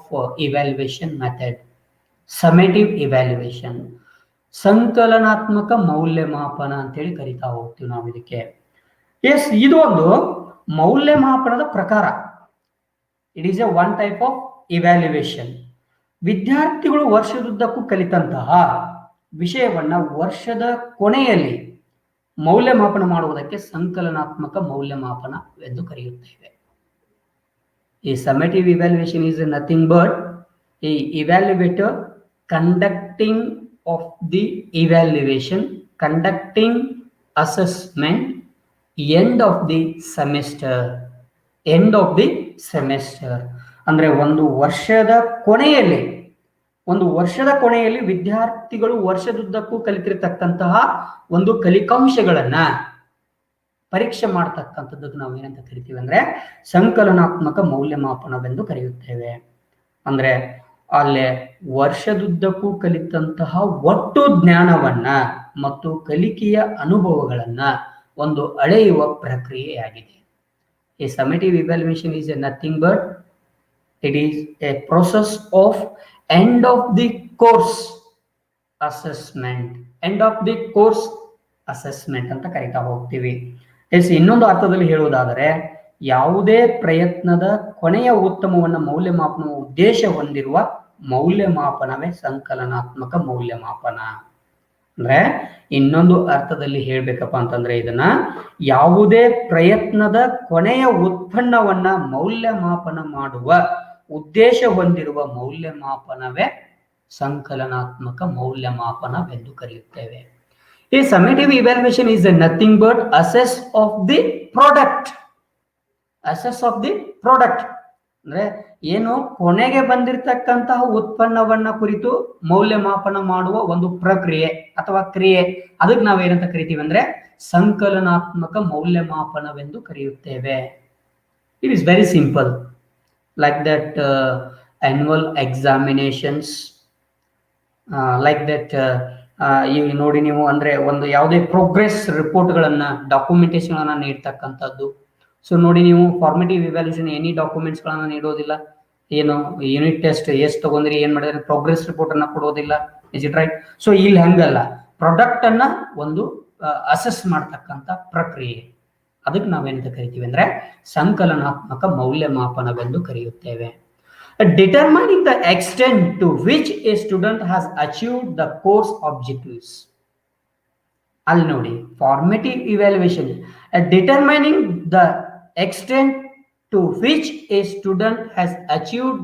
evaluation method, summative evaluation, ಸಂಕಲನಾತ್ಮಕ ಮೌಲ್ಯಮಾಪನ ಅಂತೇಳಿ ಕರಿತಾ ಹೋಗ್ತೀವಿ ನಾವು ಇದಕ್ಕೆ. ಎಸ್, ಇದು ಒಂದು ಮೌಲ್ಯಮಾಪನದ ಪ್ರಕಾರ. It is A one type of evaluation. ವಿದ್ಯಾರ್ಥಿಗಳು ವರ್ಷದುದ್ದಕ್ಕೂ ಕಲಿತಂತಹ ವಿಷಯವನ್ನ ವರ್ಷದ ಕೊನೆಯಲ್ಲಿ ಮೌಲ್ಯಮಾಪನ ಮಾಡುವುದಕ್ಕೆ ಸಂಕಲನಾತ್ಮಕ ಮೌಲ್ಯಮಾಪನ ಎಂದು ಕರೆಯುತ್ತೇವೆ. A summative evaluation is nothing but a evaluator conducting assessment end of the semester. ಅಂದ್ರೆ ಒಂದು ವರ್ಷದ ಕೊನೆಯಲ್ಲಿ ವಿದ್ಯಾರ್ಥಿಗಳು ವರ್ಷದುದ್ದಕ್ಕೂ ಕಲಿತಿರ್ತಕ್ಕಂತಹ ಒಂದು ಕಲಿಕಾಂಶಗಳನ್ನ ಪರೀಕ್ಷೆ ಮಾಡತಕ್ಕಂಥದ್ದಕ್ಕೆ ನಾವು ಏನಂತ ಕರಿತೀವಿ ಅಂದ್ರೆ ಸಂಕಲನಾತ್ಮಕ ಮೌಲ್ಯಮಾಪನವೆಂದು ಕರೆಯುತ್ತೇವೆ. ಅಂದ್ರೆ ಅಲ್ಲೇ ವರ್ಷದುದ್ದಕ್ಕೂ ಕಲಿತಂತಹ ಒಟ್ಟು ಜ್ಞಾನವನ್ನ ಮತ್ತು ಕಲಿಕೆಯ ಅನುಭವಗಳನ್ನ ಒಂದು ಅಳೆಯುವ ಪ್ರಕ್ರಿಯೆಯಾಗಿದೆ. A summative evaluation is nothing but it is a process of end of the course assessment ಅಂತ ಕರಿತಾ ಹೋಗ್ತೀವಿ. ಇನ್ನೊಂದು ಅರ್ಥದಲ್ಲಿ ಹೇಳುವುದಾದರೆ, ಯಾವುದೇ ಪ್ರಯತ್ನದ ಕೊನೆಯ ಉತ್ತಮವನ್ನು ಮೌಲ್ಯಮಾಪನ ಉದ್ದೇಶ ಹೊಂದಿರುವ ಮೌಲ್ಯಮಾಪನವೇ ಸಂಕಲನಾತ್ಮಕ ಮೌಲ್ಯಮಾಪನ. ಅಂದ್ರೆ ಇನ್ನೊಂದು ಅರ್ಥದಲ್ಲಿ ಹೇಳ್ಬೇಕಪ್ಪ ಅಂತಂದ್ರೆ, ಇದನ್ನ ಯಾವುದೇ ಪ್ರಯತ್ನದ ಕೊನೆಯ ಉತ್ಪನ್ನವನ್ನ ಮೌಲ್ಯಮಾಪನ ಮಾಡುವ ಉದ್ದೇಶ ಹೊಂದಿರುವ ಮೌಲ್ಯಮಾಪನವೇ ಸಂಕಲನಾತ್ಮಕ ಮೌಲ್ಯಮಾಪನವೆಂದು ಕರೆಯುತ್ತೇವೆ. A summative evaluation is nothing but assess of the product. ಅಂದ್ರೆ ಏನು, ಕೊನೆಗೆ ಬಂದಿರತಕ್ಕಂತಹ ಉತ್ಪನ್ನವನ್ನ ಕುರಿತು ಮೌಲ್ಯಮಾಪನ ಮಾಡುವ ಒಂದು ಪ್ರಕ್ರಿಯೆ ಅಥವಾ ಕ್ರಿಯೆ, ಅದಕ್ಕೆ ನಾವೇನಂತ ಕರಿತೀವಿ ಅಂದ್ರೆ ಸಂಕಲನಾತ್ಮಕ ಮೌಲ್ಯಮಾಪನವೆಂದು ಕರೆಯುತ್ತೇವೆ. It is very simple. Like that annual examinations, like that ಈಗ ನೋಡಿ ನೀವು, ಅಂದ್ರೆ ಒಂದು ಯಾವುದೇ ಪ್ರೋಗ್ರೆಸ್ ರಿಪೋರ್ಟ್ಗಳನ್ನ ಡಾಕ್ಯುಮೆಂಟೇಶನ್ ಗಳನ್ನ ನೀಡ್ತಕ್ಕಂಥದ್ದು. ಸೊ ನೋಡಿ, ನೀವು ಫಾರ್ಮೇಟಿವ್ ಇವ್ಯಾಲ್ಯೂಷನ್ ಎನಿ ಡಾಕ್ಯುಮೆಂಟ್ಸ್ ಗಳನ್ನ ನೀಡೋದಿಲ್ಲ. ಏನು ಯೂನಿಟ್ ಟೆಸ್ಟ್ ಎಷ್ಟು ತಗೊಂಡ್ರಿ, ಏನ್ ಮಾಡಿದ್ರೆ ಪ್ರೋಗ್ರೆಸ್ ರಿಪೋರ್ಟ್ ಅನ್ನ ಕೊಡೋದಿಲ್ಲ. Is it right? ಸೊ ಇಲ್ಲಿ ಹಂಗಲ್ಲ, ಪ್ರಾಡಕ್ಟ್ ಅನ್ನ ಒಂದು ಅಸೆಸ್ ಮಾಡ್ತಕ್ಕಂಥ ಪ್ರಕ್ರಿಯೆ, ಅದಕ್ಕೆ ನಾವೇನಂತ ಕರಿತೀವಿ ಅಂದ್ರೆ ಸಂಕಲನಾತ್ಮಕ ಮೌಲ್ಯಮಾಪನವೆಂದು ಕರೆಯುತ್ತೇವೆ. Determining the extent to which a student has achieved the course objectives. I'll ನೋಡಿ, formative evaluation, determining the extent to which a student has achieved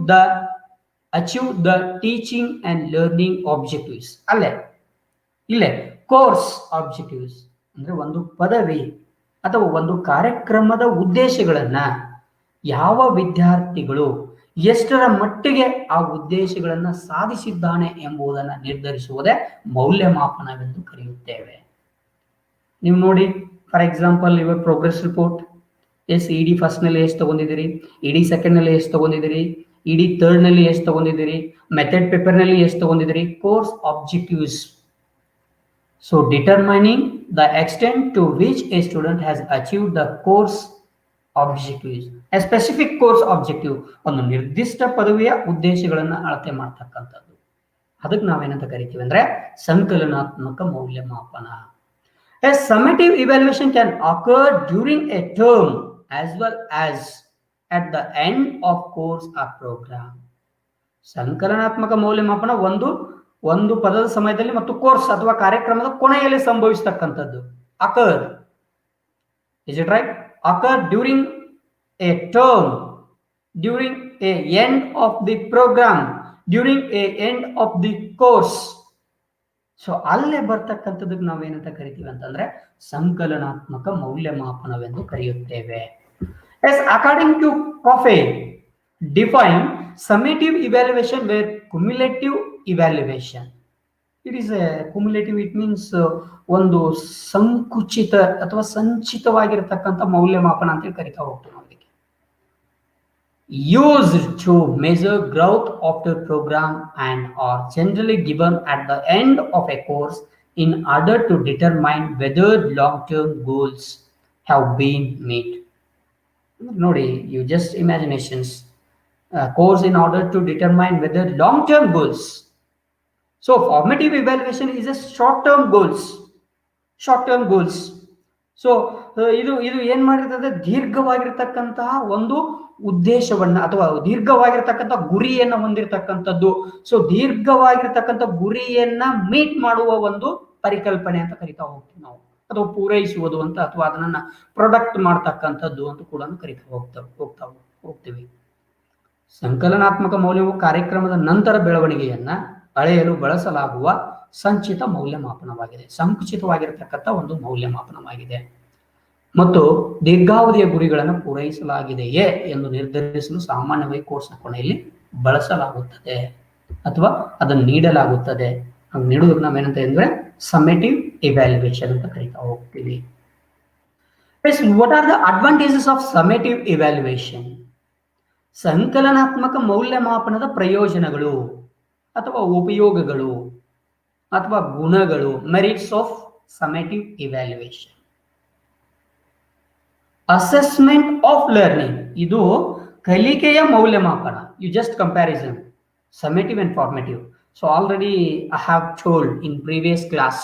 the teaching and learning objectives. ಇಲ್ಲೇ ಕೋರ್ಸ್ ಆಬ್ಜೆಕ್ಟಿವ್ಸ್ ಅಂದ್ರೆ ಒಂದು ಪದವಿ ಅಥವಾ ಒಂದು ಕಾರ್ಯಕ್ರಮದ ಉದ್ದೇಶಗಳನ್ನ ಯಾವ ವಿದ್ಯಾರ್ಥಿಗಳು ಎಷ್ಟರ ಮಟ್ಟಿಗೆ ಆ ಉದ್ದೇಶಗಳನ್ನ ಸಾಧಿಸಿದ್ದಾನೆ ಎಂಬುದನ್ನು ನಿರ್ಧರಿಸುವುದೇ ಮೌಲ್ಯಮಾಪನವೆಂದು ಕರೆಯುತ್ತೇವೆ. ನೀವು ನೋಡಿ, for example, your progress report, ED first ನಲ್ಲಿ ಎಷ್ಟು ತಗೊಂಡಿದ್ದೀರಿ, ಇಡಿ ಸೆಕೆಂಡ್ ನಲ್ಲಿ ಎಷ್ಟು ತಗೊಂಡಿದ್ದೀರಿ, ಇಡಿ ಥರ್ಡ್ ನಲ್ಲಿ ಎಷ್ಟು ತಗೊಂಡಿದ್ದೀರಿ, ಮೆಥಡ್ ಪೇಪರ್ ನಲ್ಲಿ ಎಷ್ಟು ತಗೊಂಡಿದ್ದೀರಿ, course objectives. So determining the extent to which a student has achieved the course objectives. A specific course objective, ಒಂದು ನಿರ್ದಿಷ್ಟ ಪದವಿಯ ಉದ್ದೇಶಗಳನ್ನ ಅಳತೆ ಮಾಡ್ತಕ್ಕಂಥದ್ದು, ಅದಕ್ಕೆ ನಾವೇನಂತ ಕರಿತೀವಿ ಅಂದ್ರೆ ಸಂಕಲನಾತ್ಮಕ ಮೌಲ್ಯಮಾಪನ. A summative evaluation can occur during a term as well as at the end of course or program. ಸಂಕಲನಾತ್ಮಕ ಮೌಲ್ಯಮಾಪನ ಒಂದು ಪದದ ಸಮಯದಲ್ಲಿ ಮತ್ತು ಕೋರ್ಸ್ ಅಥವಾ ಕಾರ್ಯಕ್ರಮದ ಕೊನೆಯಲ್ಲಿ ಸಂಭವಿಸತಕ್ಕಂಥದ್ದು. occur, is it right? occur during a term, during a end of the program, during a end of the course. So ಅಲ್ಲೇ ಬರ್ತಕ್ಕಂಥದಕ್ಕೆ ನಾವೇನಂತ ಕರಿತೀವಿ ಅಂತಂದ್ರೆ ಸಂಕಲನಾತ್ಮಕ ಮೌಲ್ಯಮಾಪನವೆಂದು ಕರೆಯುತ್ತೇವೆ. Yes, according to Kaffe define summative evaluation where cumulative evaluation. It is a cumulative, it means ಒಂದು ಸಂಕುಚಿತ ಅಥವಾ ಸಂಚಿತವಾಗಿರತಕ್ಕಂಥ ಮೌಲ್ಯಮಾಪನ ಅಂತೇಳಿ ಕರಿತಾ ಹೋಗ್ತೀವಿ ನಾವು. Used to measure growth of the program and are generally given at the end of a course in order to determine whether long-term goals have been met. Nodi, you just imaginations. Course in order to determine whether long-term goals. So formative evaluation is a short-term goals. Short-term goals. So ಇದು ಇದು ಏನ್ ಮಾಡಿರ್ತದೆ, ದೀರ್ಘವಾಗಿರ್ತಕ್ಕಂತಹ ಒಂದು ಉದ್ದೇಶವನ್ನ ಅಥವಾ ದೀರ್ಘವಾಗಿರ್ತಕ್ಕಂಥ ಗುರಿಯನ್ನ ಹೊಂದಿರತಕ್ಕಂಥದ್ದು. So ದೀರ್ಘವಾಗಿರ್ತಕ್ಕಂಥ ಗುರಿಯನ್ನ meet ಮಾಡುವ ಒಂದು ಪರಿಕಲ್ಪನೆ ಅಂತ ಕರಿತಾ ಹೋಗ್ತೀವಿ ನಾವು, ಅಥವಾ ಪೂರೈಸುವುದು ಅಂತ, ಅಥವಾ ಅದನ್ನ ಪ್ರೊಡಕ್ಟ್ ಮಾಡ್ತಕ್ಕಂಥದ್ದು ಅಂತ ಕೂಡ ಕರಿತಾ ಹೋಗ್ತೀವಿ. ಸಂಕಲನಾತ್ಮಕ ಮೌಲ್ಯವು ಕಾರ್ಯಕ್ರಮದ ನಂತರ ಬೆಳವಣಿಗೆಯನ್ನ ಅಳೆಯಲು ಬಳಸಲಾಗುವ ಸಂಚಿತ ಮೌಲ್ಯಮಾಪನವಾಗಿದೆ. ಸಂಕುಚಿತವಾಗಿರತಕ್ಕಂಥ ಒಂದು ಮೌಲ್ಯಮಾಪನವಾಗಿದೆ ಮತ್ತು ದೀರ್ಘಾವಧಿಯ ಗುರಿಗಳನ್ನು ಪೂರೈಸಲಾಗಿದೆಯೇ ಎಂದು ನಿರ್ಧರಿಸಲು ಸಾಮಾನ್ಯವಾಗಿ ಕೋರ್ಸ್ನ ಕೊನೆಯಲ್ಲಿ ಬಳಸಲಾಗುತ್ತದೆ ಅಥವಾ ಅದನ್ನು ನೀಡಲಾಗುತ್ತದೆ. ನೀಡುವುದಕ್ಕೆ ನಾವೇನಂತ ಅಂದ್ರೆ ಸಮ್ಮೇಟಿವ್ ಇವ್ಯಾಲ್ಯೂಯೇಷನ್ ಅಂತ ಕರಿತಾ ಹೋಗ್ತೀವಿ. What are the advantages of summative evaluation? ಸಂಕಲನಾತ್ಮಕ ಮೌಲ್ಯಮಾಪನದ ಪ್ರಯೋಜನಗಳು ಅಥವಾ ಉಪಯೋಗಗಳು ಅಥವಾ ಗುಣಗಳು. Merits of summative evaluation. Assessment of learning, ಇದು ಕಲಿಕೆಯ ಮೌಲ್ಯಮಾಪನ. You just comparison summative and formative. So already I have told in previous class.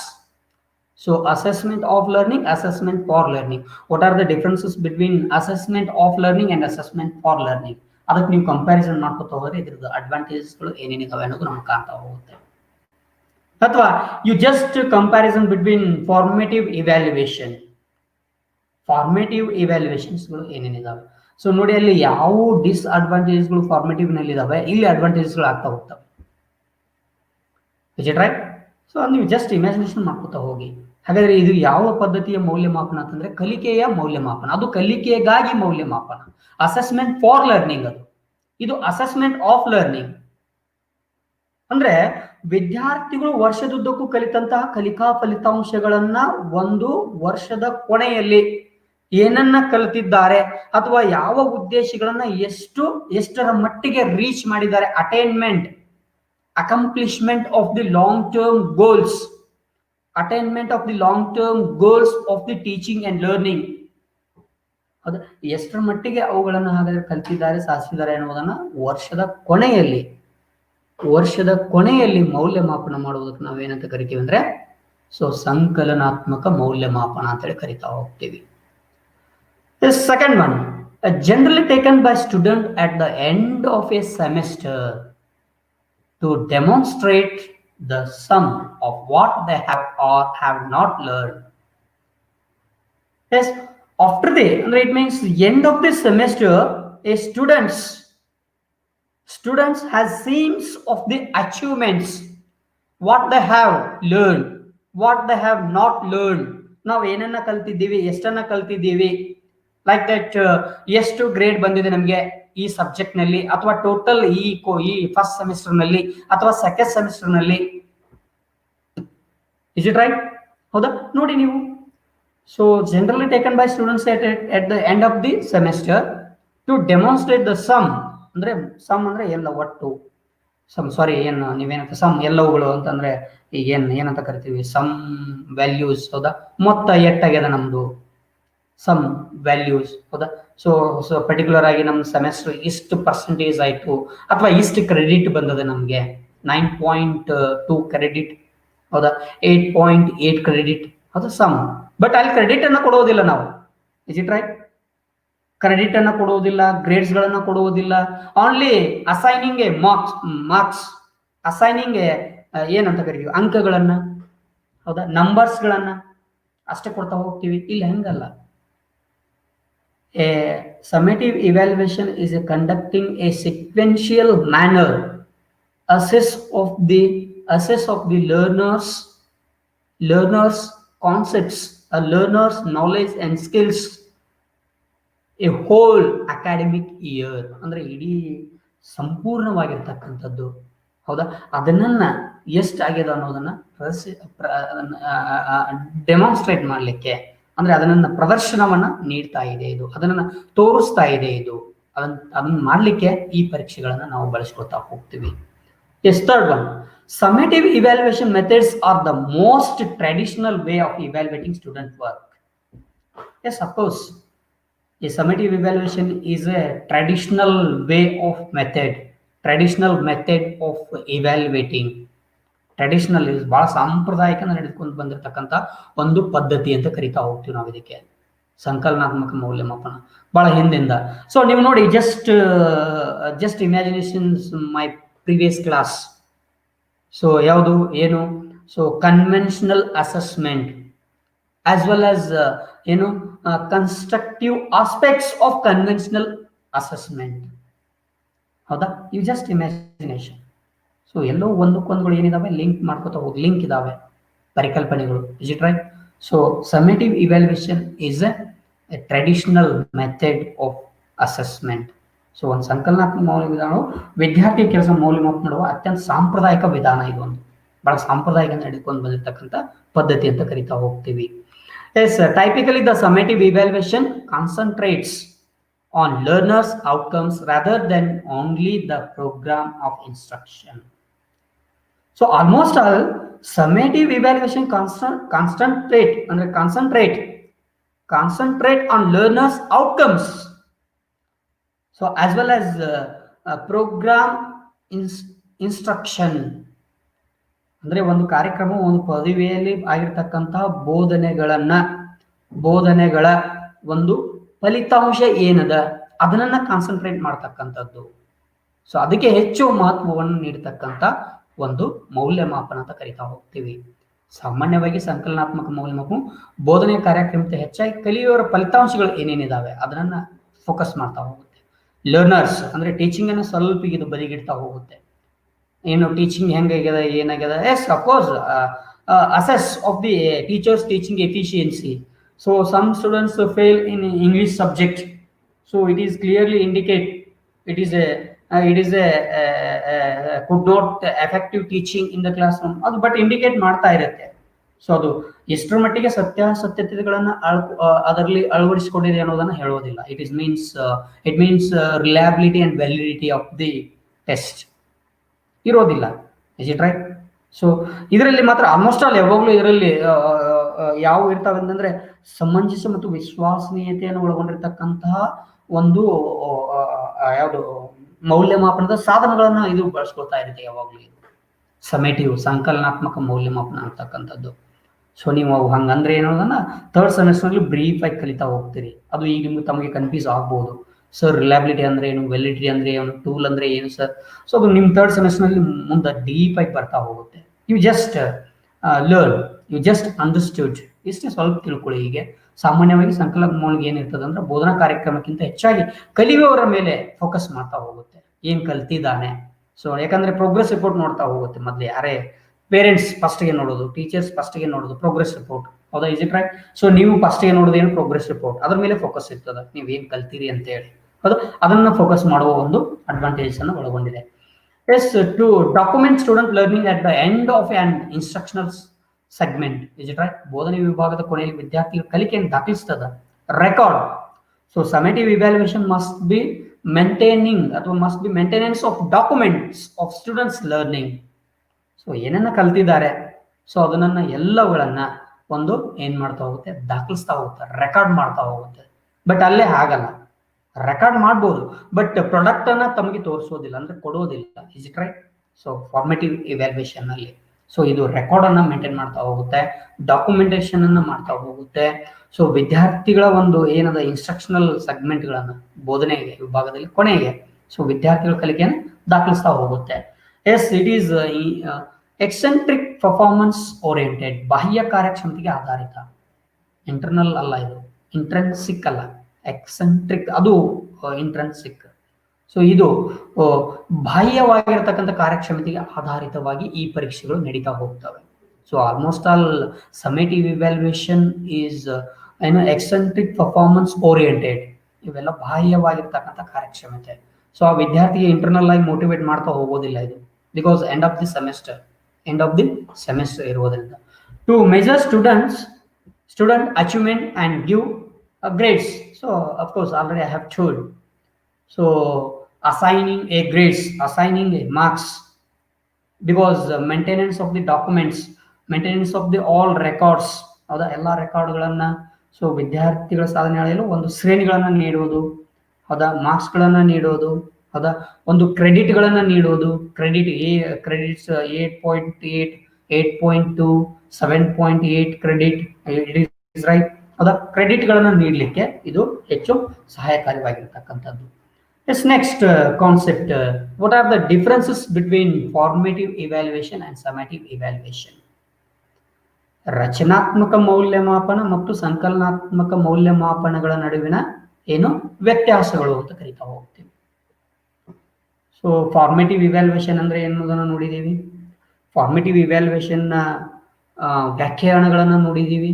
So assessment of learning, assessment for learning. What are the differences between assessment of learning and assessment for learning? ಅದಕ್ಕೆ ನೀವು comparison ಮಾಡ್ಕೊತಾ ಹೋದ್ರೆ ಇದ್ರದ್ದು ಅಡ್ವಾಂಟೇಜಸ್ಗಳು ಏನೇನಿದಾವೆ ಅನ್ನೋದು ನಮ್ಗೆ ಕಾಣ್ತಾ ಹೋಗುತ್ತೆ. ಅಥವಾ you just comparison between formative evaluation, formative ಇವ್ಯಾಲ್ಯೂಯೇಷನ್ಸ್ಗಳು ಏನೇನಿದಾವೆ. ಸೊ ನೋಡಿ, ಅಲ್ಲಿ ಯಾವ ಡಿಸ್ಅಡ್ವಾಂಟೇಜಸ್ಗಳು ಫಾರ್ಮೇಟಿವ್ ನಲ್ಲಿ ಇದಾವೆ, ಇಲ್ಲಿ ಅಡ್ವಾಂಟೇಜಸ್ಗಳು ಆಗ್ತಾ ಹೋಗ್ತವೆ. Is it right? ಸೊ ನೀವು ಜಸ್ಟ್ ಇಮ್ಯಾಜಿನೇಷನ್ ಮಾಡ್ಕೊತಾ ಹೋಗಿ. ಹಾಗಾದ್ರೆ ಇದು ಯಾವ ಪದ್ಧತಿಯ ಮೌಲ್ಯಮಾಪನ ಅಂತಂದ್ರೆ ಕಲಿಕೆಯ ಮೌಲ್ಯಮಾಪನ. ಅದು ಕಲಿಕೆಗಾಗಿ ಮೌಲ್ಯಮಾಪನ. ಅಸೆಸ್ಮೆಂಟ್ ಫಾರ್ ಲರ್ನಿಂಗ್ ಅದು. ಇದು ಅಸೆಸ್ಮೆಂಟ್ ಆಫ್ ಲರ್ನಿಂಗ್ ಅಂದ್ರೆ ವಿದ್ಯಾರ್ಥಿಗಳು ವರ್ಷದುದ್ದಕ್ಕೂ ಕಲಿತಂತಹ ಕಲಿಕಾ ಫಲಿತಾಂಶಗಳನ್ನ ಒಂದು ವರ್ಷದ ಕೊನೆಯಲ್ಲಿ ಏನನ್ನ ಕಲಿತಿದ್ದಾರೆ ಅಥವಾ ಯಾವ ಉದ್ದೇಶಗಳನ್ನ ಎಷ್ಟರ ಮಟ್ಟಿಗೆ ರೀಚ್ ಮಾಡಿದ್ದಾರೆ, attainment, accomplishment of the long term goals, attainment of the long term goals of the teaching and learning. ಅದು ಎಷ್ಟರ ಮಟ್ಟಿಗೆ ಅವುಗಳನ್ನು ಹಾಗಾದ್ರೆ ಕಲಿತಿದ್ದಾರೆ, ಸಾಧಿಸಿದ್ದಾರೆ ಅನ್ನೋದನ್ನ ವರ್ಷದ ಕೊನೆಯಲ್ಲಿ ಮೌಲ್ಯಮಾಪನ ಮಾಡುವುದಕ್ಕೆ ನಾವೇನಂತ ಕರಿತೀವಿ ಅಂದ್ರೆ ಸೊ ಸಂಕಲನಾತ್ಮಕ ಮೌಲ್ಯಮಾಪನ ಅಂತೇಳಿ ಕರಿತಾ ಹೋಗ್ತೀವಿ. The second one, generally taken by student at the end of a semester to demonstrate the sum of what they have or have not learned. Yes, after it means the end of the semester, a students has scenes of the achievements, what they have learned, what they have not learned. ನಾವು ಏನನ್ನ ಕಲ್ತಿದ್ದೀವಿ, ಎಷ್ಟನ್ನ ಕಲ್ತಿದ್ದೀವಿ, like that ಎಷ್ಟು grade ಬಂದಿದೆ ನಮಗೆ ಈ subject ನಲ್ಲಿ, ಅಥವಾ ಟೋಟಲ್ ಈ ಫಸ್ಟ್ ಸೆಮಿಸ್ಟರ್ ನಲ್ಲಿ ಅಥವಾ ಸೆಕೆಂಡ್ ಸೆಮಿಸ್ಟರ್ ನಲ್ಲಿ. Is it right? ಹೌದಾ? ನೋಡಿ ನೀವು. So generally taken by students at the end of the semester to demonstrate the sum ಅಂದ್ರೆ ಎಲ್ಲ ಒಟ್ಟು, ಏನು ನೀವೇನಂತ ಸಮ್ ಎಲ್ಲವುಗಳು ಅಂತಂದ್ರೆ ಈಗ ಏನಂತ ಕರಿತೀವಿ, ಸಮ್ ವ್ಯಾಲ್ಯೂಸ್. ಹೌದಾ? ಮೊತ್ತ ಎಟ್ಟಾಗ್ಯದ ನಮ್ದು, ಸಮ್ ವ್ಯಾಲ್ಯೂಸ್. ಹೌದಾ? ಸೊ ಪರ್ಟಿಕ್ಯುಲರ್ ಆಗಿ ನಮ್ಮ ಸೆಮೆಸ್ಟರ್ ಇಷ್ಟು ಪರ್ಸೆಂಟೇಜ್ ಆಯ್ತು ಅಥವಾ ಇಷ್ಟು ಕ್ರೆಡಿಟ್ ಬಂದದೆ ನಮ್ಗೆ, 9.2 ಕ್ರೆಡಿಟ್. ಹೌದಾ? 8.8 ಕ್ರೆಡಿಟ್. ಹೌದಾ? ಸಮ್. ಬಟ್ ಅಲ್ಲಿ ಕ್ರೆಡಿಟ್ ಅನ್ನ ಕೊಡುವುದಿಲ್ಲ ನಾವು. Is it right? ಕ್ರೆಡಿಟ್ ಅನ್ನ ಕೊಡುವುದಿಲ್ಲ, ಗ್ರೇಡ್ಸ್ ಗಳನ್ನ ಕೊಡುವುದಿಲ್ಲ. Only assigning A marks, assigning ಏನಂತ ಕರಿತೀವಿ, ಅಂಕಗಳನ್ನ. ಹೌದಾ? ನಂಬರ್ಸ್ ಗಳನ್ನ ಅಷ್ಟೇ ಕೊಡ್ತಾ ಹೋಗ್ತೀವಿ. ಇಲ್ಲಿ ಹಂಗಲ್ಲ. A summative evaluation is a conducting a sequential manner assess of the learners concepts, a learner's knowledge and skills a whole academic year. ಅಂದ್ರೆ ಇಡೀ ಸಂಪೂರ್ಣವಾಗಿರ್ತಕ್ಕಂಥದ್ದು. ಹೌದಾ? ಅದನ್ನ ಎಷ್ಟಾಗ್ಯದ ಅನ್ನೋದನ್ನ ಡೆಮಾನ್ಸ್ಟ್ರೇಟ್ ಮಾಡ್ಲಿಕ್ಕೆ, ಅಂದ್ರೆ ಅದನ್ನ ಪ್ರದರ್ಶನವನ್ನ ನೀಡ್ತಾ ಇದೆ, ಇದು ಅದನ್ನ ತೋರಿಸ್ತಾ ಇದೆ, ಇದು ಅದನ್ನ ಮಾಡ್ಲಿಕ್ಕೆ ಈ ಪರೀಕ್ಷೆಗಳನ್ನ ನಾವು ಬಳಸ್ಕೊತಾ ಹೋಗ್ತೀವಿ. Yes, third one. Summative evaluation methods are the most traditional way of evaluating student work. Yes, of course. A summative evaluation is a traditional method of evaluating. Traditional is ಬಹಳ ಸಾಂಪ್ರದಾಯಿಕ ನಡೆದುಕೊಂಡು ಬಂದಿರತಕ್ಕಂಥ ಒಂದು ಪದ್ಧತಿ ಅಂತ ಕರಿತಾ ಹೋಗ್ತೀವಿ ನಾವು ಇದಕ್ಕೆ. ಸಂಕಲನಾತ್ಮಕ ಮೌಲ್ಯಮಾಪನ ಬಹಳ ಹಿಂದಿಂದ. ಸೊ ನೀವು ನೋಡಿ, ಜಸ್ಟ್ ಇಮ್ಯಾಜಿನೇಷನ್ಸ್ ಮೈ ಪ್ರಿವಿಯಸ್ ಕ್ಲಾಸ್. ಸೊ ಯಾವುದು ಏನು, so conventional assessment as well as constructive aspects of conventional assessment. ಹೌದಾ? ಇವು ಜಸ್ಟ್ ಇಮ್ಯಾಜಿನೇಷನ್. ಸೊ ಎಲ್ಲೋ ಒಂದಕ್ಕೊಂದುಗಳು ಏನಿದಾವೆ, ಲಿಂಕ್ ಮಾಡ್ಕೋತಾ ಹೋಗಿ, ಲಿಂಕ್ ಇದಾವೆ ಪರಿಕಲ್ಪನೆಗಳು. Is it right? So summative evaluation is A traditional method of assessment. So ಒಂದು ಸಂಕಲನಾತ್ಮಕ ಮೌಲ್ಯ ವಿಧಾನವು ವಿದ್ಯಾರ್ಥಿ ಕೆಲಸ ಮೌಲ್ಯಮಾಪನ ಮಾಡುವ ಅತ್ಯಂತ ಸಾಂಪ್ರದಾಯಿಕ ವಿಧಾನ. ಇದೊಂದು ಬಹಳ ಸಾಂಪ್ರದಾಯಿಕ ನಡೆದುಕೊಂಡು ಬಂದಿರತಕ್ಕಂಥ ಪದ್ಧತಿ ಅಂತ ಕರಿತಾ ಹೋಗ್ತೀವಿ. Yes, typically the summative evaluation concentrates on learners outcomes rather than only the program of instruction. So almost all summative evaluation concentrate on learners outcomes, so as well as program instruction. ಅಂದ್ರೆ ಒಂದು ಕಾರ್ಯಕ್ರಮ, ಒಂದು ಪದವಿಯಲ್ಲಿ ಆಗಿರತಕ್ಕಂತಹ ಬೋಧನೆಗಳ ಒಂದು ಫಲಿತಾಂಶ ಏನದ ಅದನ್ನ concentrate ಮಾಡ್ತಕ್ಕಂಥದ್ದು. So ಅದಕ್ಕೆ ಹೆಚ್ಚು ಮಹತ್ವವನ್ನು ನೀಡತಕ್ಕಂಥ ಒಂದು ಮೌಲ್ಯಮಾಪನ ಅಂತ ಕರಿತಾ ಹೋಗ್ತೀವಿ. ಸಾಮಾನ್ಯವಾಗಿ ಸಂಕಲನಾತ್ಮಕ ಮೌಲ್ಯಮಾಪನ ಬೋಧನೆ ಕಾರ್ಯಕ್ರಮಕ್ಕೆ ಹೆಚ್ಚಾಗಿ ಕಲಿಯುವವರ ಫಲಿತಾಂಶಗಳು ಏನೇನಿದಾವೆ ಅದನ್ನ ಫೋಕಸ್ ಮಾಡ್ತಾ ಹೋಗುತ್ತೆ. ಲರ್ನರ್ಸ್ ಅಂದ್ರೆ ಟೀಚಿಂಗ್ ಅನ್ನು ಸ್ವಲ್ಪ ಇದು ಬದಿಗಿಡ್ತಾ ಹೋಗುತ್ತೆ. ಏನು ಟೀಚಿಂಗ್ ಹೆಂಗಾಗ್ಯದ, ಏನಾಗ್ಯದ. Yes, of course assess of the teachers teaching efficiency. So some students fail in English subject, so it is clearly indicate it is a could not effective teaching in the classroom. ಅದು but indicate ಮಾಡ್ತಾ ಇರುತ್ತೆ. So ಅದು ಎಷ್ಟರ ಮಟ್ಟಿಗೆ ಸತ್ಯಾಸತ್ಯತೆಗಳನ್ನ ಅದರಲ್ಲಿ ಅಳವಡಿಸಿಕೊಂಡಿದೆ ಅನ್ನೋದನ್ನ ಹೇಳೋದಿಲ್ಲ. It means reliability and validity of the test ಇರೋದಿಲ್ಲ. Is it right? ಸೊ ಇದರಲ್ಲಿ ಮಾತ್ರ ಆಲ್ಮೋಸ್ಟ್ ಆಲ್ ಯಾವಾಗಲೂ ಇದರಲ್ಲಿ ಯಾವ ಇರ್ತಾವೆ ಅಂತಂದ್ರೆ ಸಮಂಜಸ ಮತ್ತು ವಿಶ್ವಾಸನೀಯತೆಯನ್ನು ಒಳಗೊಂಡಿರ್ತಕ್ಕಂತಹ ಒಂದು ಯಾವುದು ಮೌಲ್ಯಮಾಪನದ ಸಾಧನಗಳನ್ನ ಇದು ಬಳಸ್ಕೊಳ್ತಾ ಇರುತ್ತೆ ಯಾವಾಗಲೂ. ಸಮೇಟಿವ್ ಸಂಕಲನಾತ್ಮಕ ಮೌಲ್ಯಮಾಪನ ಅಂತಕ್ಕಂಥದ್ದು. ಸೊ ನೀವು ಹಂಗಂದ್ರೆ ಏನೋದನ್ನ ಥರ್ಡ್ ಸೆಮಿಸ್ಟರ್ನಲ್ಲಿ ಬ್ರೀಫ್ ಆಗಿ ಕಲಿತಾ ಹೋಗ್ತೀರಿ. ಅದು ಈಗ ನಿಮ್ಗೆ ತಮಗೆ ಕನ್ಫ್ಯೂಸ್ ಆಗ್ಬೋದು. ಸರ್ ರಿಲಯಬಿಲಿಟಿ ಅಂದ್ರೆ ಏನು, ವ್ಯಾಲಿಡಿಟಿ ಅಂದ್ರೆ ಏನು, ಟೂಲ್ ಅಂದ್ರೆ ಏನು ಸರ್. ಸೊ ಅದು ನಿಮ್ಮ ಥರ್ಡ್ ಸೆಮಿಸ್ಟರ್ನಲ್ಲಿ ಮುಂದೆ ಡೀಪ್ ಆಗಿ ಬರ್ತಾ ಹೋಗುತ್ತೆ. You just learn, you just understood, ಇಷ್ಟೇ ಸ್ವಲ್ಪ ತಿಳ್ಕೊಳ್ಳಿ. ಹೀಗೆ ಸಾಮಾನ್ಯವಾಗಿ ಸಂಕಲನ ಮೌಲ್ಯ ಏನಿರ್ತದೆ ಅಂದ್ರೆ ಬೋಧನಾ ಕಾರ್ಯಕ್ರಮಕ್ಕಿಂತ ಹೆಚ್ಚಾಗಿ ಕಲಿಯುವವರ ಮೇಲೆ ಫೋಕಸ್ ಮಾಡ್ತಾ ಹೋಗುತ್ತೆ. ಏನ್ ಕಲ್ತಿದ್ದಾನೆ. ಸೊ ಯಾಕಂದ್ರೆ ಪ್ರೋಗ್ರೆಸ್ ರಿಪೋರ್ಟ್ ನೋಡ್ತಾ ಹೋಗುತ್ತೆ. ಮೊದಲು ಯಾರೇ ಪೇರೆಂಟ್ಸ್ ಫಸ್ಟ್ಗೆ ನೋಡೋದು, ಟೀಚರ್ಸ್ ಫಸ್ಟ್ಗೆ ನೋಡೋದು ಪ್ರೋಗ್ರೆಸ್ ರಿಪೋರ್ಟ್. ಹೌದಾ? Is it right? ಸೊ ನೀವು ಫಸ್ಟ್ಗೆ ನೋಡೋದು ಏನು, ಪ್ರೋಗ್ರೆಸ್ ರಿಪೋರ್ಟ್. ಅದ್ರ ಮೇಲೆ ಫೋಕಸ್ ಇರ್ತದೆ, ನೀವು ಏನ್ ಕಲ್ತೀರಿ ಅಂತ ಹೇಳಿ. ಹೌದು, ಅದನ್ನ ಫೋಕಸ್ ಮಾಡುವ ಒಂದು ಅಡ್ವಾಂಟೇಜ್ ಅನ್ನು ಒಳಗೊಂಡಿದೆ. Yes, to document student learning at the end of an instructional segment. Is it right? ಬೋಧನೆ ವಿಭಾಗದ ಕೊನೆಯಲ್ಲಿ ವಿದ್ಯಾರ್ಥಿಗಳ ಕಲಿಕೆಯನ್ನು ದಾಖಲಿಸ್ತದ. Record. So summative evaluation must be maintenance of documents of students learning. So ಏನನ್ನ ಕಲ್ತಿದ್ದಾರೆ, ಸೊ ಅದನ್ನ ಎಲ್ಲವುಗಳನ್ನ ಒಂದು ಏನ್ ಮಾಡ್ತಾ ಹೋಗುತ್ತೆ, ದಾಖಲಿಸ್ತಾ ಹೋಗುತ್ತೆ, ರೆಕಾರ್ಡ್ ಮಾಡ್ತಾ ಹೋಗುತ್ತೆ. ಬಟ್ ಅಲ್ಲೇ ಆಗಲ್ಲ. ರೆಕಾರ್ಡ್ ಮಾಡ್ಬೋದು, ಬಟ್ ಪ್ರಾಡಕ್ಟ್ ಅನ್ನ ತಮಗೆ ತೋರಿಸೋದಿಲ್ಲ, ಅಂದ್ರೆ ಕೊಡೋದಿಲ್ಲ. Is it right? So formative evaluation ಅಲ್ಲಿ ಸೊ ಇದು ರೆಕಾರ್ಡ್ ಅನ್ನ ಮೇಂಟೈನ್ ಮಾಡ್ತಾ ಹೋಗುತ್ತೆ, ಡಾಕ್ಯುಮೆಂಟೇಶನ್ ಅನ್ನ ಮಾಡ್ತಾ ಹೋಗುತ್ತೆ. ಸೊ ವಿದ್ಯಾರ್ಥಿಗಳ ಒಂದು ಏನದ ಇನ್ಸ್ಟ್ರಕ್ಷನಲ್ ಸೆಗ್ಮೆಂಟ್ಗಳನ್ನ ಬೋಧನೆ ವಿಭಾಗದಲ್ಲಿ ಕೊನೆಗೆ ಸೊ ವಿದ್ಯಾರ್ಥಿಗಳ ಕಲಿಕೆಯನ್ನು ದಾಖಲಿಸ್ತಾ ಹೋಗುತ್ತೆ. Yes, it is eccentric performance oriented, ಬಾಹ್ಯ ಕಾರ್ಯಕ್ಷಮತೆಗೆ ಆಧಾರಿತ. ಇಂಟರ್ನಲ್ ಅಲ್ಲ, ಇದು ಇಂಟ್ರೆನ್ಸಿಕ್ ಅಲ್ಲ, ಎಕ್ಸೆಂಟ್ರಿಕ್ ಅದು ಇಂಟ್ರೆನ್ಸಿಕ್. ಸೊ ಇದು ಬಾಹ್ಯವಾಗಿರತಕ್ಕಂಥ ಕಾರ್ಯಕ್ಷಮತೆಗೆ ಆಧಾರಿತವಾಗಿ ಈ ಪರೀಕ್ಷೆಗಳು ನಡೀತಾ ಹೋಗ್ತವೆ. So almost all summative evaluation is eccentric performance oriented. ಇವೆಲ್ಲ ಬಾಹ್ಯವಾಗಿರ್ತಕ್ಕಂಥ ಕಾರ್ಯಕ್ಷಮತೆ. ಸೊ ಆ ವಿದ್ಯಾರ್ಥಿಗೆ ಇಂಟರ್ನಲ್ ಆಗಿ ಮೋಟಿವೇಟ್ ಮಾಡ್ತಾ ಹೋಗೋದಿಲ್ಲ ಇದು, because end of the semester ಇರುವುದರಿಂದ. To measure student achievement and give grades. So of course already I have told. So assigning a marks because maintenance of the documents, maintenance of the all records, ಹೌದಾ, ಎಲ್ಲ ರೆಕಾರ್ಡ್ಗಳನ್ನು so ವಿದ್ಯಾರ್ಥಿಗಳ ಸಾಧನೆ ಅಳೆಯಲು ಒಂದು ಶ್ರೇಣಿಗಳನ್ನು ನೀಡುವುದು, ಹೌದಾ, ಮಾರ್ಕ್ಸ್ಗಳನ್ನು ನೀಡೋದು, ಹೌದಾ, ಒಂದು ಕ್ರೆಡಿಟ್ಗಳನ್ನು ನೀಡೋದು, credits 8.8, 8.2, 7.8 credit, it is right, ಹೌದಾ, ಕ್ರೆಡಿಟ್ಗಳನ್ನು ನೀಡಲಿಕ್ಕೆ ಇದು ಹೆಚ್ಚು ಸಹಾಯಕಾರಿಯಾಗಿರ್ತಕ್ಕಂಥದ್ದು. Yes, next concept. What are the differences between formative evaluation and summative evaluation? ರಚನಾತ್ಮಕ ಮೌಲ್ಯಮಾಪನ ಮತ್ತು ಸಂಕಲನಾತ್ಮಕ ಮೌಲ್ಯಮಾಪನಗಳ ನಡುವಿನ ಏನು ವ್ಯತ್ಯಾಸಗಳು ಅಂತ ಕರಿತಾ ಹೋಗ್ತೀವಿ. ಸೊ ಫಾರ್ಮೇಟಿವ್ ಇವ್ಯಾಲ್ಯೂಯೇಷನ್ ಅಂದ್ರೆ ಎನ್ನುವುದನ್ನು ನೋಡಿದ್ದೀವಿ. ಫಾರ್ಮೇಟಿವ್ ಇವ್ಯಾಲ್ಯೂಯೇಷನ್ ವ್ಯಾಖ್ಯಾನಗಳನ್ನು ನೋಡಿದ್ದೀವಿ.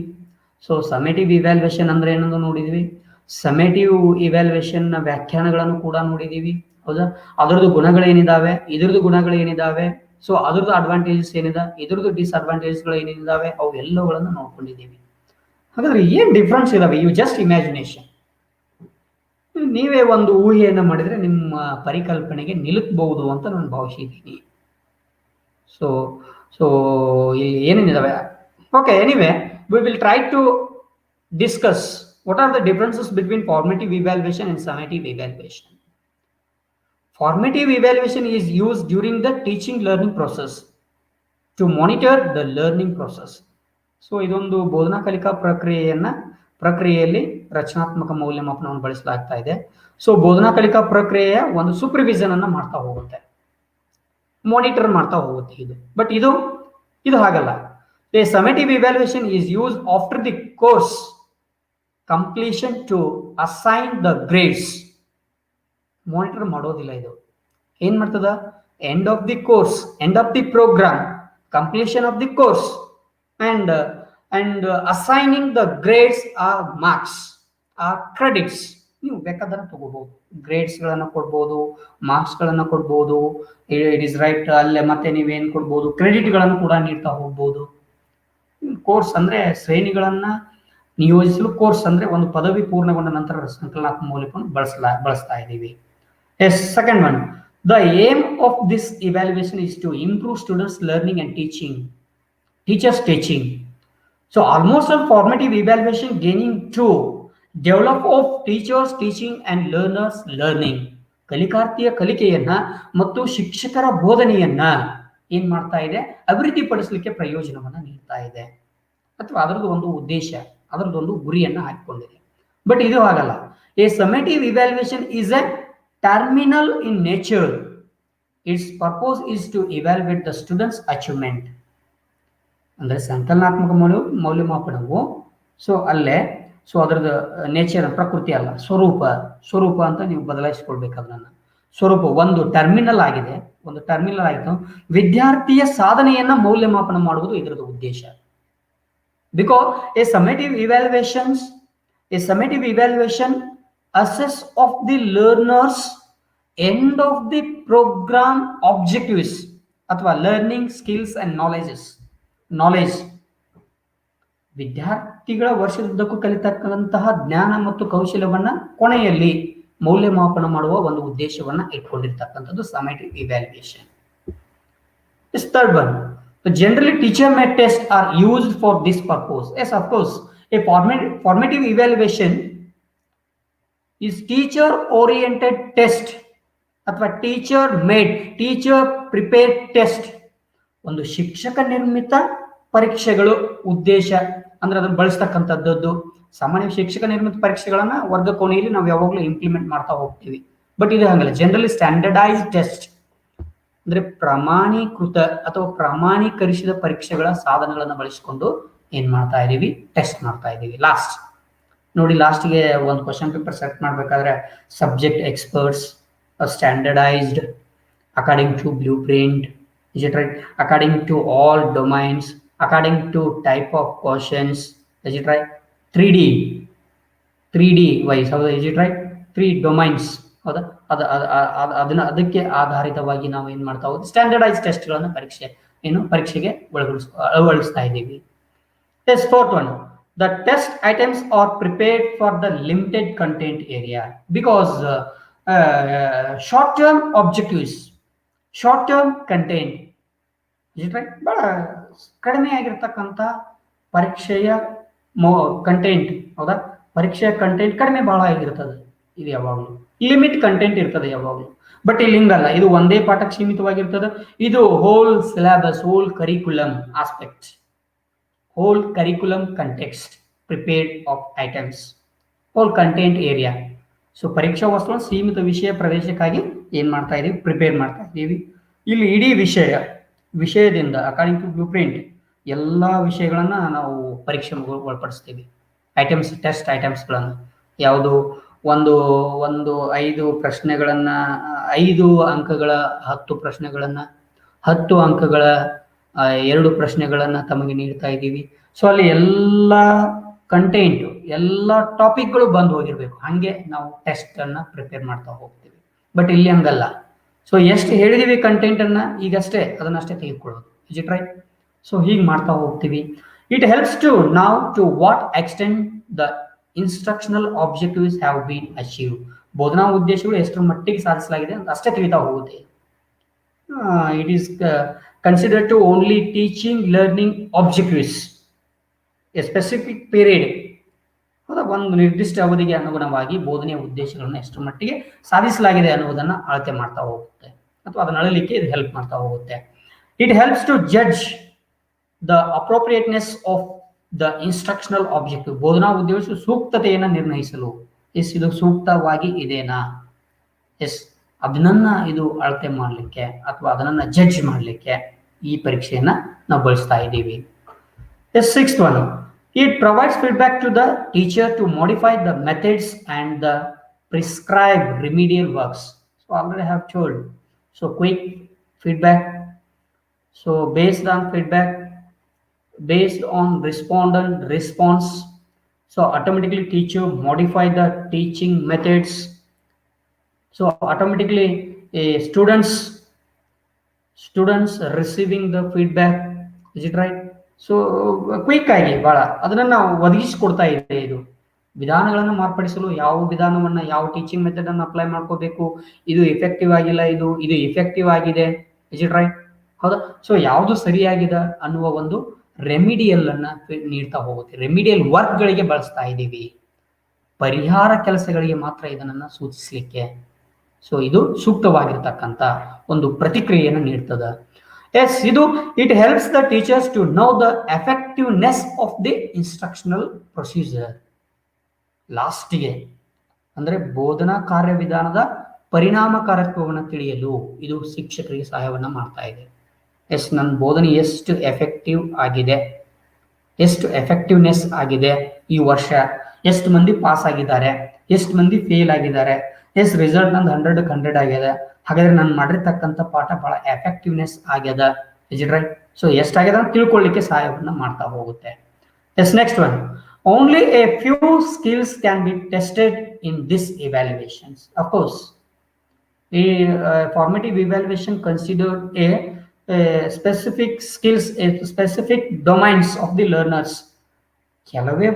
ಸೊ ಸಮೇಟಿವ್ ಇವ್ಯಾಲ್ಯೂಯೇಷನ್ ಅಂದ್ರೆ ಏನನ್ನು ನೋಡಿದ್ವಿ. ಸಮೇಟಿವ್ ಇವ್ಯಾಲ್ಯೂಯೇಷನ್ ನ ವ್ಯಾಖ್ಯಾನಗಳನ್ನು ಕೂಡ ನೋಡಿದ್ದೀವಿ, ಹೌದಾ. ಅದರದ್ದು ಗುಣಗಳೇನಿದಾವೆ, ಇದ್ರದ್ದು ಗುಣಗಳೇನಿದಾವೆ, ಸೊ ಅದ್ರದ್ದು ಅಡ್ವಾಂಟೇಜಸ್ ಏನಿದೆ, ಇದ್ರದ್ದು ಡಿಸ್ಅಡ್ವಾಂಟೇಜಸ್ಗಳು ಏನಿದಾವೆ, ಅವು ಎಲ್ಲವುಗಳನ್ನು ನೋಡ್ಕೊಂಡಿದ್ದೀವಿ. ಹಾಗಾದ್ರೆ ಏನ್ ಡಿಫ್ರೆನ್ಸ್ ಇದಾವೆ? ಯು ಜಸ್ಟ್ ಇಮ್ಯಾಜಿನೇಷನ್, ನೀವೇ ಒಂದು ಊಹೆಯನ್ನ ಮಾಡಿದ್ರೆ ನಿಮ್ಮ ಪರಿಕಲ್ಪನೆಗೆ ನಿಲುಕಬಹುದು ಅಂತ ನಾನು ಭಾವಿಸಿದ್ದೀನಿ. ಸೊ ಸೊ ಇಲ್ಲಿ ಏನೇನಿದಾವೆ? Okay, anyway we will try to discuss what are the differences between formative evaluation and summative evaluation. Formative evaluation is used during the teaching learning process to monitor the learning process. So ಇದೊಂದು ಬೋಧನಾ ಕಲಿಕಾ ಪ್ರಕ್ರಿಯೆಯಲ್ಲಿ ರಚನಾತ್ಮಕ ಮೌಲ್ಯಮಾಪನವನ್ನು ಬಳಸಲಾಗ್ತಾ ಇದೆ. So ಬೋಧನಾ ಕಲಿಕಾ ಪ್ರಕ್ರಿಯೆಯ ಒಂದು ಸೂಪರ್ವಿಷನ್ ಅನ್ನ ಮಾಡ್ತಾ ಹೋಗುತ್ತೆ, ಮಾನಿಟರ್ ಮಾಡ್ತಾ ಹೋಗುತ್ತೆ ಇದು. ಬಟ್ ಇದು ಹಾಗಲ್ಲ. A summative evaluation is used after the course completion to assign the grades. Monitor ಮಾಡೋದಿಲ್ಲ ಇದು. ಏನ್ ಮಾಡ್ತದ? End of the course, end of the program, completion of the course, and assigning the grades or marks or credits. ನೀವು ಬೇಕಾದ್ರೆ ತಗೋಬಹುದು, grades ಗಳನ್ನ ಕೊಡ್ಬೋದು, marks ಗಳನ್ನ ಕೊಡ್ಬೋದು, ಇಟ್ ಇಸ್ ರೈಟ್. ಅಲ್ಲೇ ಮತ್ತೆ ನೀವೇನ್ ಕೊಡ್ಬೋದು, ಕ್ರೆಡಿಟ್ ಗಳನ್ನು ಕೂಡ ನೀಡ್ತಾ ಹೋಗ್ಬೋದು. ಕೋರ್ಸ್ ಅಂದ್ರೆ ಶ್ರೇಣಿಗಳನ್ನ ನಿಯೋಜಿಸಲು, ಕೋರ್ಸ್ ಅಂದ್ರೆ ಒಂದು ಪದವಿ ಪೂರ್ಣಗೊಂಡ ನಂತರ ಸಂಕಲನಾತ್ಮಕ ಮೌಲ್ಯವನ್ನು ಬಳಸ್ತಾ ಇದ್ದೀವಿ. Yes, second one, the aim of this evaluation is to improve students learning and teachers teaching. So almost all formative evaluation gaining to develop of teachers teaching and learners learning. ಕಲಿಕಾರ್ಥಿಯ ಕಲಿಕೆಯನ್ನ ಮತ್ತು ಶಿಕ್ಷಕರ ಬೋಧನೆಯನ್ನ ಏನ್ ಮಾಡ್ತಾ ಇದೆ? ಅಭಿವೃದ್ಧಿಪಡಿಸಲಿಕ್ಕೆ ಪ್ರಯೋಜನವನ್ನ ನೀಡ್ತಾ ಇದೆ, ಅಥವಾ ಅದರದ್ದು ಒಂದು ಉದ್ದೇಶ, ಅದರದ್ದೊಂದು ಗುರಿಯನ್ನ ಹಾಕಿಕೊಂಡಿದೆ. ಬಟ್ ಇದು ಹಾಗಲ್ಲ. A summative evaluation is a terminal in nature. Its purpose is to evaluate the students achievement. ಅಂದ್ರೆ ಸಂಕಲನಾತ್ಮಕ ಮೌಲ್ಯಮಾಪನವು ಸೊ ಅಲ್ಲೇ ಸೊ ಅದರದ ನೇಚರ್ ಪ್ರಕೃತಿ ಅಲ್ಲ, ಸ್ವರೂಪ ಅಂತ ನೀವು ಬದಲಾಯಿಸಿಕೊಳ್ಬೇಕು. ಅದನ್ನ ಸ್ವರೂಪ ಒಂದು ಟರ್ಮಿನಲ್ ಆಗಿದೆ, ಒಂದು ಟರ್ಮಿನಲ್ ಆಯಿತು. ವಿದ್ಯಾರ್ಥಿಯ ಸಾಧನೆಯನ್ನ ಮೌಲ್ಯಮಾಪನ ಮಾಡುವುದು ಇದರದ ಉದ್ದೇಶ. Because a summative evaluation assess of the learners end of the program objectives ಅಥವಾ ಲರ್ನಿಂಗ್ ಸ್ಕಿಲ್ಸ್ ಅಂಡ್ ನಾಲೆಜ್. ವಿದ್ಯಾರ್ಥಿಗಳ ವರ್ಷದುದ್ದಕ್ಕೂ ಕಲಿತಕ್ಕಂತಹ ಜ್ಞಾನ ಮತ್ತು ಕೌಶಲ್ಯವನ್ನ ಕೊನೆಯಲ್ಲಿ ಮೌಲ್ಯಮಾಪನ ಮಾಡುವ ಒಂದು ಉದ್ದೇಶವನ್ನ ಇಟ್ಕೊಂಡಿರ್ತಕ್ಕಂಥದ್ದು summative evaluation. Third one, generally teacher made tests are used for this purpose. Yes, of course, a formative evaluation is teacher oriented test ಅಥವಾ teacher prepared test. ಒಂದು ಶಿಕ್ಷಕ ನಿರ್ಮಿತ ಪರೀಕ್ಷೆಗಳು ಉದ್ದೇಶ ಅಂದ್ರೆ ಅದನ್ನು ಬಳಸ್ತಕ್ಕಂಥದ್ದು. ಸಾಮಾನ್ಯ ಶಿಕ್ಷಕ ನಿರ್ಮಿತ ಪರೀಕ್ಷೆಗಳನ್ನ ವರ್ಗ ಕೋಣೆಯಲ್ಲಿ ನಾವು ಯಾವಾಗಲೂ ಇಂಪ್ಲಿಮೆಂಟ್ ಮಾಡ್ತಾ ಹೋಗ್ತೀವಿ. ಬಟ್ ಇದು ಹಂಗಲ್ಲ. ಜನರಲಿ ಸ್ಟ್ಯಾಂಡರ್ಡೈಸ್ ಟೆಸ್ಟ್ ಅಂದ್ರೆ ಪ್ರಮಾಣೀಕೃತ ಅಥವಾ ಪ್ರಮಾಣೀಕರಿಸಿದ ಪರೀಕ್ಷೆಗಳ ಸಾಧನಗಳನ್ನು ಬಳಸಿಕೊಂಡು ಏನ್ ಮಾಡ್ತಾ ಇದೀವಿ? ಟೆಸ್ಟ್ ಮಾಡ್ತಾ ಇದೀವಿ. ಲಾಸ್ಟ್ ನೋಡಿ, ಲಾಸ್ಟ್ಗೆ ಒಂದು ಕ್ವಶನ್ ಪೇಪರ್ ಸೆಲೆಕ್ಟ್ ಮಾಡ್ಬೇಕಾದ್ರೆ subject experts, standardized, according to blueprint, is it right, according to all domains, according to type of questions, is it right, 3D wise, ಹೌದಾ, is it right, 3 domains, ಹೌದಾ, ಅದಕ್ಕೆ ಆಧಾರಿತವಾಗಿ ನಾವು ಏನ್ ಮಾಡ್ತಾ ಹೋಗಿ standardise test ಗಳನ್ನ ಪರೀಕ್ಷೆಗೆ ಅಳವಡಿಸ್ತಾ ಇದ್ದೀವಿ. Fourth one, the test items are prepared for the limited content area because short term objectives, short term content is right. ಬಹಳ ಕಡಿಮೆ ಆಗಿರ್ತಕ್ಕಂಥ ಪರೀಕ್ಷೆಯ ಕಂಟೆಂಟ್, ಹೌದಾ, ಪರೀಕ್ಷೆಯ ಕಂಟೆಂಟ್ ಕಡಿಮೆ ಬಹಳ ಆಗಿರ್ತದೆ. ಇದು ಯಾವಾಗಲೂ ಲಿಮಿಟ್ ಕಂಟೆಂಟ್ ಇರ್ತದೆ ಯಾವಾಗಲೂ. ಬಟ್ ಇಲ್ಲಿ ಹಿಂಗಲ್ಲ, ಇದು ಒಂದೇ ಪಾಠಕ್ಕೆ ಸೀಮಿತವಾಗಿರ್ತದೆ. ಇದು whole syllabus, whole curriculum aspect, whole curriculum context prepared of items, whole content area. So ಪರೀಕ್ಷಾ ವಸ್ತುಗಳ ಸೀಮಿತ ವಿಷಯ ಪ್ರವೇಶಕ್ಕಾಗಿ ಏನ್ ಮಾಡ್ತಾ ಇದೀವಿ, ಪ್ರಿಪೇರ್ ಮಾಡ್ತಾ ಇದ್ದೀವಿ. ಇಲ್ಲಿ ಇಡೀ ವಿಷಯದಿಂದ ಅಕಾರ್ಡಿಂಗ್ ಟು ಬ್ಲೂ ಪ್ರಿಂಟ್ ಎಲ್ಲ ವಿಷಯಗಳನ್ನ ನಾವು ಪರೀಕ್ಷೆ ಒಳಪಡಿಸ್ತೀವಿ. ಐಟಮ್ಸ್, ಟೆಸ್ಟ್ ಐಟಮ್ಸ್ಗಳನ್ನು ಯಾವುದು, ಒಂದು 5 ಪ್ರಶ್ನೆಗಳನ್ನ, 5 ಅಂಕಗಳ 10 ಪ್ರಶ್ನೆಗಳನ್ನ, 10 ಅಂಕಗಳ 2 ಪ್ರಶ್ನೆಗಳನ್ನ ತಮಗೆ ನೀಡ್ತಾ ಇದ್ದೀವಿ. ಸೊ ಅಲ್ಲಿ ಎಲ್ಲ ಕಂಟೆಂಟ್, ಎಲ್ಲ ಟಾಪಿಕ್ಗಳು ಬಂದು ಹೋಗಿರ್ಬೇಕು. ಹಂಗೆ ನಾವು ಟೆಸ್ಟ್ ಅನ್ನ ಪ್ರಿಪೇರ್ ಮಾಡ್ತಾ ಹೋಗ್ತೀವಿ. ಬಟ್ ಇಲ್ಲಿ ಹಂಗಲ್ಲ. ಸೊ ಎಷ್ಟು ಹೇಳಿದೀವಿ ಕಂಟೆಂಟ್ ಅನ್ನ, ಈಗಷ್ಟೇ ಅದನ್ನಷ್ಟೇ ತೆಗೆದುಕೊಳ್ಳೋದು. Is it right? ಸೊ ಹೀಗೆ ಮಾಡ್ತಾ ಹೋಗ್ತೀವಿ. ಇಟ್ ಹೆಲ್ಪ್ಸ್ ಟು ನಾವು to what extent the instructional objectives have been achieve. ಬೋಧನಾ ಉದ್ದೇಶಗಳು ಎಷ್ಟರ ಮಟ್ಟಿಗೆ ಸಾಧಿಸಲಾಗಿದೆ ಅಂತ ಅಷ್ಟೇ ತಿಳಿತಾ ಹೋಗುತ್ತೆ. It is considered to only teaching learning objectives a specific period. ಹೌದಾ, ಒಂದು ನಿರ್ದಿಷ್ಟ ಅವಧಿಗೆ ಅನುಗುಣವಾಗಿ ಬೋಧನೆಯ ಉದ್ದೇಶಗಳನ್ನು ಎಷ್ಟರ ಮಟ್ಟಿಗೆ ಸಾಧಿಸಲಾಗಿದೆ ಅನ್ನುವುದನ್ನು ಅಳತೆ ಮಾಡ್ತಾ ಹೋಗುತ್ತೆ, ಅಥವಾ ಅದನ್ನು ಅಳಲಿಕ್ಕೆ ಇದು ಹೆಲ್ಪ್ ಮಾಡ್ತಾ ಹೋಗುತ್ತೆ. It helps to judge the appropriateness of the instructional objective. ಬೋಧನಾ ಉದ್ದೇಶ ಸೂಕ್ತತೆಯನ್ನು ನಿರ್ಣಯಿಸಲು, ಎಸ್ ಇದು ಸೂಕ್ತವಾಗಿ ಇದೆನಾ, ಎಸ್ ಅದನ್ನ ಇದು ಅಳತೆ ಮಾಡಲಿಕ್ಕೆ ಅಥವಾ ಅದನ್ನ ಜಡ್ಜ್ ಮಾಡಲಿಕ್ಕೆ ಈ ಪರೀಕ್ಷೆಯನ್ನ ನಾವು ಬಳಸ್ತಾ ಇದ್ದೀವಿ. Yes, 6th one, it provides feedback to the teacher to modify the methods and the prescribed remedial works. So already I have told. So quick feedback. So based on feedback, based on respondent response, so automatically teacher modify the teaching methods. So automatically students receiving the feedback. Is it right? So quick ಆಗಿ ಬಹಳ ಅದನ್ನ ನಾವು ಒದಗಿಸಿಕೊಡ್ತಾ ಇದೆ. ಇದು ವಿಧಾನಗಳನ್ನು ಮಾರ್ಪಡಿಸಲು ಯಾವ ವಿಧಾನವನ್ನ, ಯಾವ ಟೀಚಿಂಗ್ ಮೆಥಡ್ ಅನ್ನು ಅಪ್ಲೈ ಮಾಡ್ಕೋಬೇಕು, ಇದು ಎಫೆಕ್ಟಿವ್ ಆಗಿಲ್ಲ, ಇದು ಎಫೆಕ್ಟಿವ್ ಆಗಿದೆ. Is it right? ಹೌದಾ? ಸೊ ಯಾವುದು ಸರಿಯಾಗಿದೆ ಅನ್ನುವ ಒಂದು ರೆಮಿಡಿಯಲ್ ಅನ್ನ ನೀಡ್ತಾ ಹೋಗುತ್ತೆ. ರೆಮಿಡಿಯಲ್ ವರ್ಕ್ ಗಳಿಗೆ ಬಳಸ್ತಾ ಇದ್ದೀವಿ, ಪರಿಹಾರ ಕೆಲಸಗಳಿಗೆ ಮಾತ್ರ ಇದನ್ನ ಸೂಚಿಸಲಿಕ್ಕೆ. ಸೊ ಇದು ಸೂಕ್ತವಾಗಿರ್ತಕ್ಕಂಥ ಒಂದು ಪ್ರತಿಕ್ರಿಯೆಯನ್ನು ನೀಡ್ತದೆ. ಎಸ್, ಇದು it helps the teachers to know the effectiveness of the instructional procedure. ಲಾಸ್ಟ್ಗೆ ಅಂದ್ರೆ ಬೋಧನಾ ಕಾರ್ಯವಿಧಾನದ ಪರಿಣಾಮಕಾರತ್ವವನ್ನು ತಿಳಿಯಲು ಇದು ಶಿಕ್ಷಕರಿಗೆ ಸಹಾಯವನ್ನ ಮಾಡ್ತಾ ಇದೆ. ಎಸ್, ನನ್ನ ಬೋಧನೆ ಎಷ್ಟು ಎಫೆಕ್ಟಿವ್ ಆಗಿದೆ, ಎಷ್ಟು ಎಫೆಕ್ಟಿವ್ನೆಸ್ ಆಗಿದೆ, ಈ ವರ್ಷ ಎಷ್ಟು ಮಂದಿ ಪಾಸ್ ಆಗಿದ್ದಾರೆ, ಎಷ್ಟು ಮಂದಿ ಫೇಲ್ ಆಗಿದ್ದಾರೆ, ಎಸ್ ರಿಸಲ್ಟ್ ನಂದು 100ಕ್ಕೆ 100 ಆಗ್ಯದ, ಹಾಗಾದ್ರೆ ನಾನು ಮಾಡಿರ್ತಕ್ಕಂಥ ಪಾಠ ಬಹಳ ಎಫೆಕ್ಟಿವ್ನೆಸ್ ಆಗ್ಯದ. Is it right? ಸೊ ಎಷ್ಟಾಗ್ಯದ ಅಂತ ತಿಳ್ಕೊಳ್ಳಿಕ್ಕೆ ಸಹಾಯವನ್ನ ಮಾಡ್ತಾ ಹೋಗುತ್ತೆ. Yes, next one, only a few skills can be tested in this evaluations. Of course ಈ formative evaluation considered a specific skills, specific domains of the learners. ಕೆಲವೇ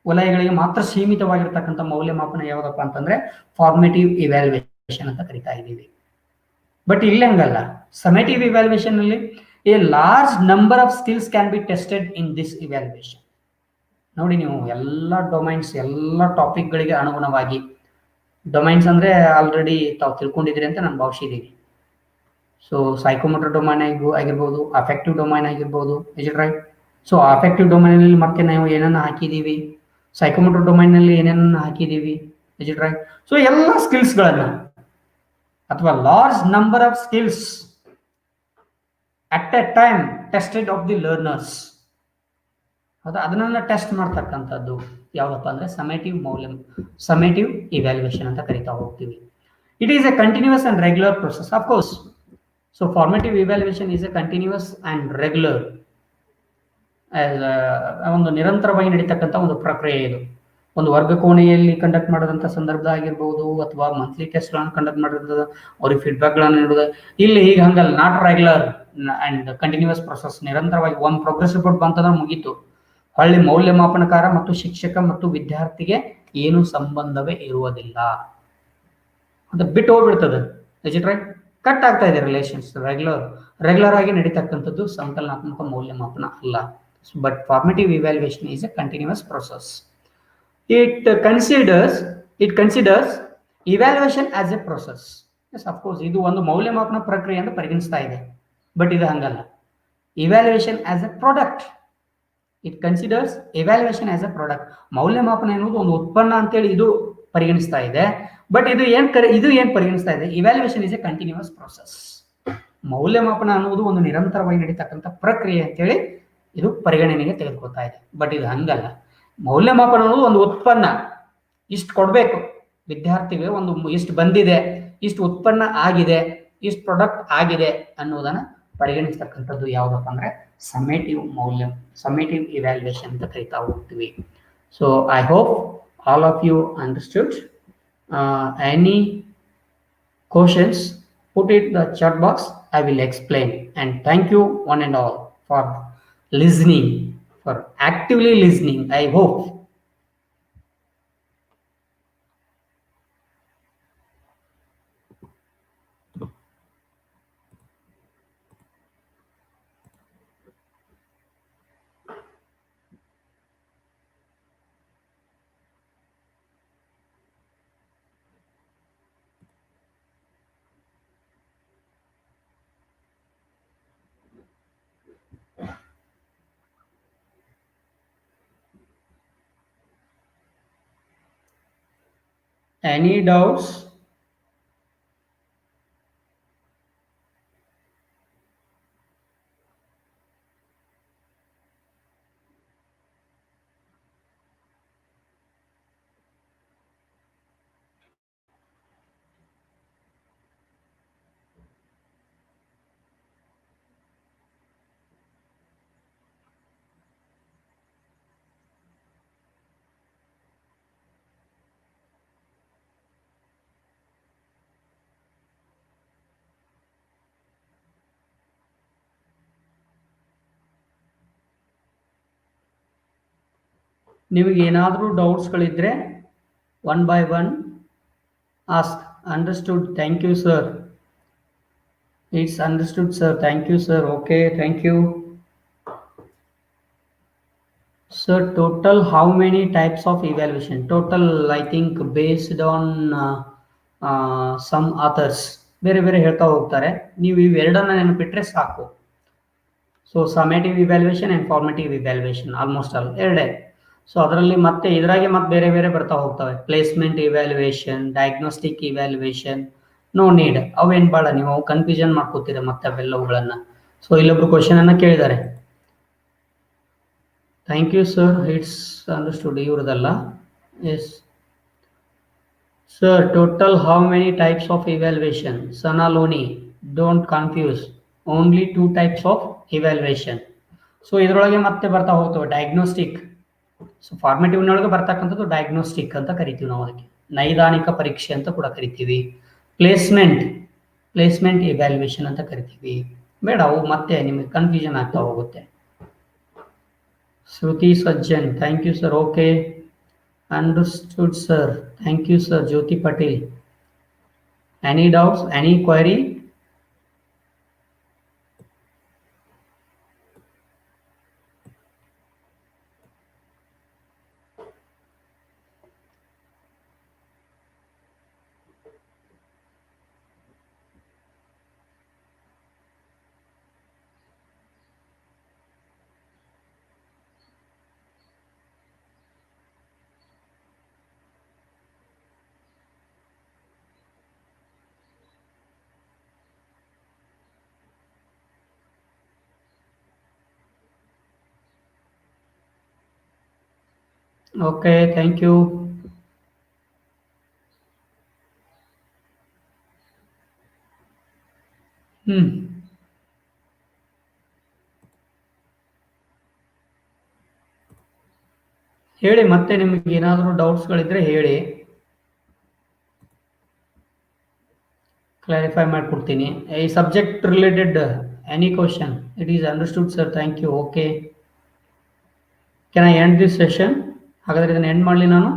ವಲಯಗಳಿಗೆ ಮಾತ್ರ ಸೀಮಿತವಾಗಿರ್ತಕ್ಕಂಥ ಮೌಲ್ಯಮಾಪನ ಯಾವುದಪ್ಪ ಅಂತಂದ್ರೆ ಫಾರ್ಮೇಟಿವ್ ಇವ್ಯಾಲ್ಯೂಯೇಷನ್ ಅಂತ ಕರಿತಾ ಇದ್ದೀವಿ. ಬಟ್ ಇಲ್ಲಿ ಹಂಗಲ್ಲ. ಸಮೇಟಿವ್ ಇವ್ಯಾಲ್ಯೂಯೇಷನ್ ಅಲ್ಲಿ A large number of skills can be tested in this evaluation. ನೋಡಿ, ನೀವು ಎಲ್ಲ ಡೊಮೈನ್ಸ್, ಎಲ್ಲ ಟಾಪಿಕ್ಗಳಿಗೆ ಅನುಗುಣವಾಗಿ, ಡೊಮೈನ್ಸ್ ಅಂದ್ರೆ ಆಲ್ರೆಡಿ ತಾವು ತಿಳ್ಕೊಂಡಿದ್ದೀರಿ ಅಂತ ನಾನು ಭಾವಿಸಿದ್ದೀನಿ. ಸೊ ಸೈಕೋಮೋಟರ್ ಡೊಮೈನ್ ಆಗಿರ್ಬೋದು, ಅಫೆಕ್ಟಿವ್ ಡೊಮೈನ್ ಆಗಿರ್ಬೋದು. Is it right? So affective domain ಅಲ್ಲಿ ಮತ್ತೆ ನಾವು ಏನನ್ನ ಹಾಕಿದೀವಿ, ಸೈಕೋಮೋಟರ್ ಡೊಮೈನ್ ನಲ್ಲಿ ಏನೇನನ್ನ ಹಾಕಿದೀವಿ. Is it right? ಸೊ ಎಲ್ಲ ಸ್ಕಿಲ್ಸ್ ಗಳನ್ನ ಅಥವಾ large number of skills at a time tested of the learners. ಅದನ್ನ ಟೆಸ್ಟ್ ಮಾಡ್ತಕ್ಕಂಥದ್ದು ಯಾವ್ದಪ್ಪ ಅಂದ್ರೆ ಸಮೇಟಿವ್ ಇವ್ಯಾಲ್ಯೂಯೇಷನ್ ಅಂತ ಕರಿತಾ ಹೋಗ್ತೀವಿ. It is a continuous and regular process. Of course, so formative evaluation is a continuous and regular, ಒಂದು ನಿರಂತರವಾಗಿ ನಡೀತಕ್ಕಂಥ ಒಂದು ಪ್ರಕ್ರಿಯೆ. ಇದು ಒಂದು ವರ್ಗ ಕೋಣೆಯಲ್ಲಿ ಕಂಡಕ್ಟ್ ಮಾಡೋದಂಥ ಸಂದರ್ಭ ಆಗಿರ್ಬೋದು, ಅಥವಾ ಮಂತ್ಲಿ ಟೆಸ್ಟ್ ಗಳನ್ನು ಕಂಡಕ್ಟ್ ಮಾಡಿರೋದು, ಅವ್ರಿಗೆ ಫೀಡ್ಬ್ಯಾಕ್ ಗಳನ್ನು ನೀಡೋದು. ಇಲ್ಲಿ ಈಗ ಹಂಗಲ್ಲ, not regular and continuous process. ನಿರಂತರವಾಗಿ ಒಂದು ಪ್ರೋಗ್ರೆಸ್ ರಿಪೋರ್ಟ್ ಬಂತಂದ್ರೆ ಮುಗೀತು. ಹೊಳ್ಳಿ ಮೌಲ್ಯಮಾಪನಕಾರ ಮತ್ತು ಶಿಕ್ಷಕ ಮತ್ತು ವಿದ್ಯಾರ್ಥಿಗೆ ಏನು ಸಂಬಂಧವೇ ಇರುವುದಿಲ್ಲ, ಅದು ಬಿಟ್ಟು ಹೋಗ್ಬಿಡ್ತದೆ. Is it right? ಕಟ್ ಆಗ್ತಾ ಇದೆ ರಿಲೇಷನ್ಸ್. ರೆಗ್ಯುಲರ್ ಆಗಿ ನಡೀತಕ್ಕಂಥದ್ದು ಸಂಕಲನಾತ್ಮಕ ಮೌಲ್ಯಮಾಪನ ಅಲ್ಲ. But formative evaluation is a continuous process. It considers evaluation as a process. Yes, of course, ಇದು ಒಂದು ಮೌಲ್ಯಮಾಪನ ಪ್ರಕ್ರಿಯೆಯನ್ನು ಪರಿಗಣಿಸ್ತಾ ಇದೆ. ಬಟ್ ಇದು ಹಂಗಲ್ಲ. Evaluation as a product. It considers evaluation as a product. ಮೌಲ್ಯಮಾಪನ ಎನ್ನುವುದು ಒಂದು ಉತ್ಪನ್ನ ಅಂತೇಳಿ ಇದು ಪರಿಗಣಿಸ್ತಾ ಇದೆ. ಬಟ್ ಇದು ಏನ್ ಪರಿಗಣಿಸ್ತಾ ಇದೆ? Evaluation is a continuous process. ಮೌಲ್ಯಮಾಪನ ಅನ್ನುವುದು ಒಂದು ನಿರಂತರವಾಗಿ ನಡೀತಕ್ಕಂಥ ಪ್ರಕ್ರಿಯೆ ಅಂತೇಳಿ ಇದು ಪರಿಗಣನೆಗೆ ತೆಗೆದುಕೊಳ್ತಾ ಇದೆ. ಬಟ್ ಇದು ಹಂಗಲ್ಲ. ಮೌಲ್ಯಮಾಪನ ಅನ್ನೋದು ಒಂದು ಉತ್ಪನ್ನ, ಇಷ್ಟು ಕೊಡಬೇಕು ವಿದ್ಯಾರ್ಥಿಗೆ, ಒಂದು ಇಷ್ಟು ಬಂದಿದೆ, ಇಷ್ಟು ಉತ್ಪನ್ನ ಆಗಿದೆ, ಇಷ್ಟು ಪ್ರಾಡಕ್ಟ್ ಆಗಿದೆ ಅನ್ನೋದನ್ನ ಪರಿಗಣಿಸ್ತಕ್ಕಂಥದ್ದು ಯಾವುದಪ್ಪ ಅಂದ್ರೆ ಸಮೇಟಿವ್ ಇವ್ಯಾಲ್ಯೂಯೇಷನ್ ಅಂತ ಕರಿತಾ ಹೋಗ್ತೀವಿ. So I hope all of you understood. Any questions, put it in the chat box. I will explain. And thank you one and all for listening, for actively listening. I hope. Any doubts? ನಿಮಗೆ ಏನಾದರೂ ಡೌಟ್ಸ್ಗಳಿದ್ರೆ one by one ask. Understood? Thank you sir. It's understood sir. Thank you sir. Okay, thank you sir. Total how many types of evaluation? Total I think based on some authors ಬೇರೆ ಬೇರೆ ಹೇಳ್ತಾ ಹೋಗ್ತಾರೆ. ನೀವು ಇವೆರಡನ್ನ ನೆನಪಿಟ್ರೆ ಸಾಕು. So summative evaluation and formative evaluation almost all ಎರಡೇ. So ಅದರಲ್ಲಿ ಮತ್ತೆ ಇದ್ರಾಗೆ ಮತ್ತೆ ಬೇರೆ ಬೇರೆ ಬರ್ತಾ ಹೋಗ್ತವೆ. Placement evaluation, diagnostic evaluation, no need. ಅವೇನು ಭಾಳ ನೀವು ಕನ್ಫ್ಯೂಷನ್ ಮಾಡ್ಕೋತೀರ ಮತ್ತೆ ಅವೆಲ್ಲವುಗಳನ್ನ. ಸೊ ಇಲ್ಲೊಬ್ರು ಕ್ವಶನ್ ಅನ್ನ ಕೇಳಿದ್ದಾರೆ. Thank you sir. It's understood. ಇವ್ರದಲ್ಲ. Yes sir. Total how many types of evaluation? ಸನಾಲೋನಿ, don't confuse. Only 2 types of evaluation. So ಇದರೊಳಗೆ ಮತ್ತೆ ಬರ್ತಾ ಹೋಗ್ತವೆ ಡಯಾಗ್ನೋಸ್ಟಿಕ್. ಸೊ ಫಾರ್ಮೇಟಿವ್ನೊಳಗೆ ಬರ್ತಕ್ಕಂಥದ್ದು ಡಯಾಗ್ನೋಸ್ಟಿಕ್ ಅಂತ ಕರಿತೀವಿ ನಾವು. ಅದಕ್ಕೆ ನೈದಾನಿಕ ಪರೀಕ್ಷೆ ಅಂತ ಕೂಡ ಕರಿತೀವಿ. ಪ್ಲೇಸ್ಮೆಂಟ್ ಇವ್ಯಾಲ್ಯೂಯೇಷನ್ ಅಂತ ಕರಿತೀವಿ. ಬೇಡ, ಅವು ಮತ್ತೆ ನಿಮಗೆ ಕನ್ಫ್ಯೂಷನ್ ಆಗ್ತಾ ಹೋಗುತ್ತೆ. Shruti Sajjan, thank you sir. Okay, understood sir. Thank you sir. Jyoti Patel, any doubts, any query? Okay, thank you. ಹೇಳಿ, ಮತ್ತೆ ನಿಮಗೆ ಏನಾದರೂ ಡೌಟ್ಸ್ಗಳಿದ್ರೆ ಹೇಳಿ, ಕ್ಲಾರಿಫೈ ಮಾಡಿಕೊಡ್ತೀನಿ. ಈ subject related any question? It is understood sir. Thank you. Okay, can I end this session? ಹಾಗಾದರೆ ಇದನ್ನು ಎಂಡ್ ಮಾಡಲಿ ನಾನು.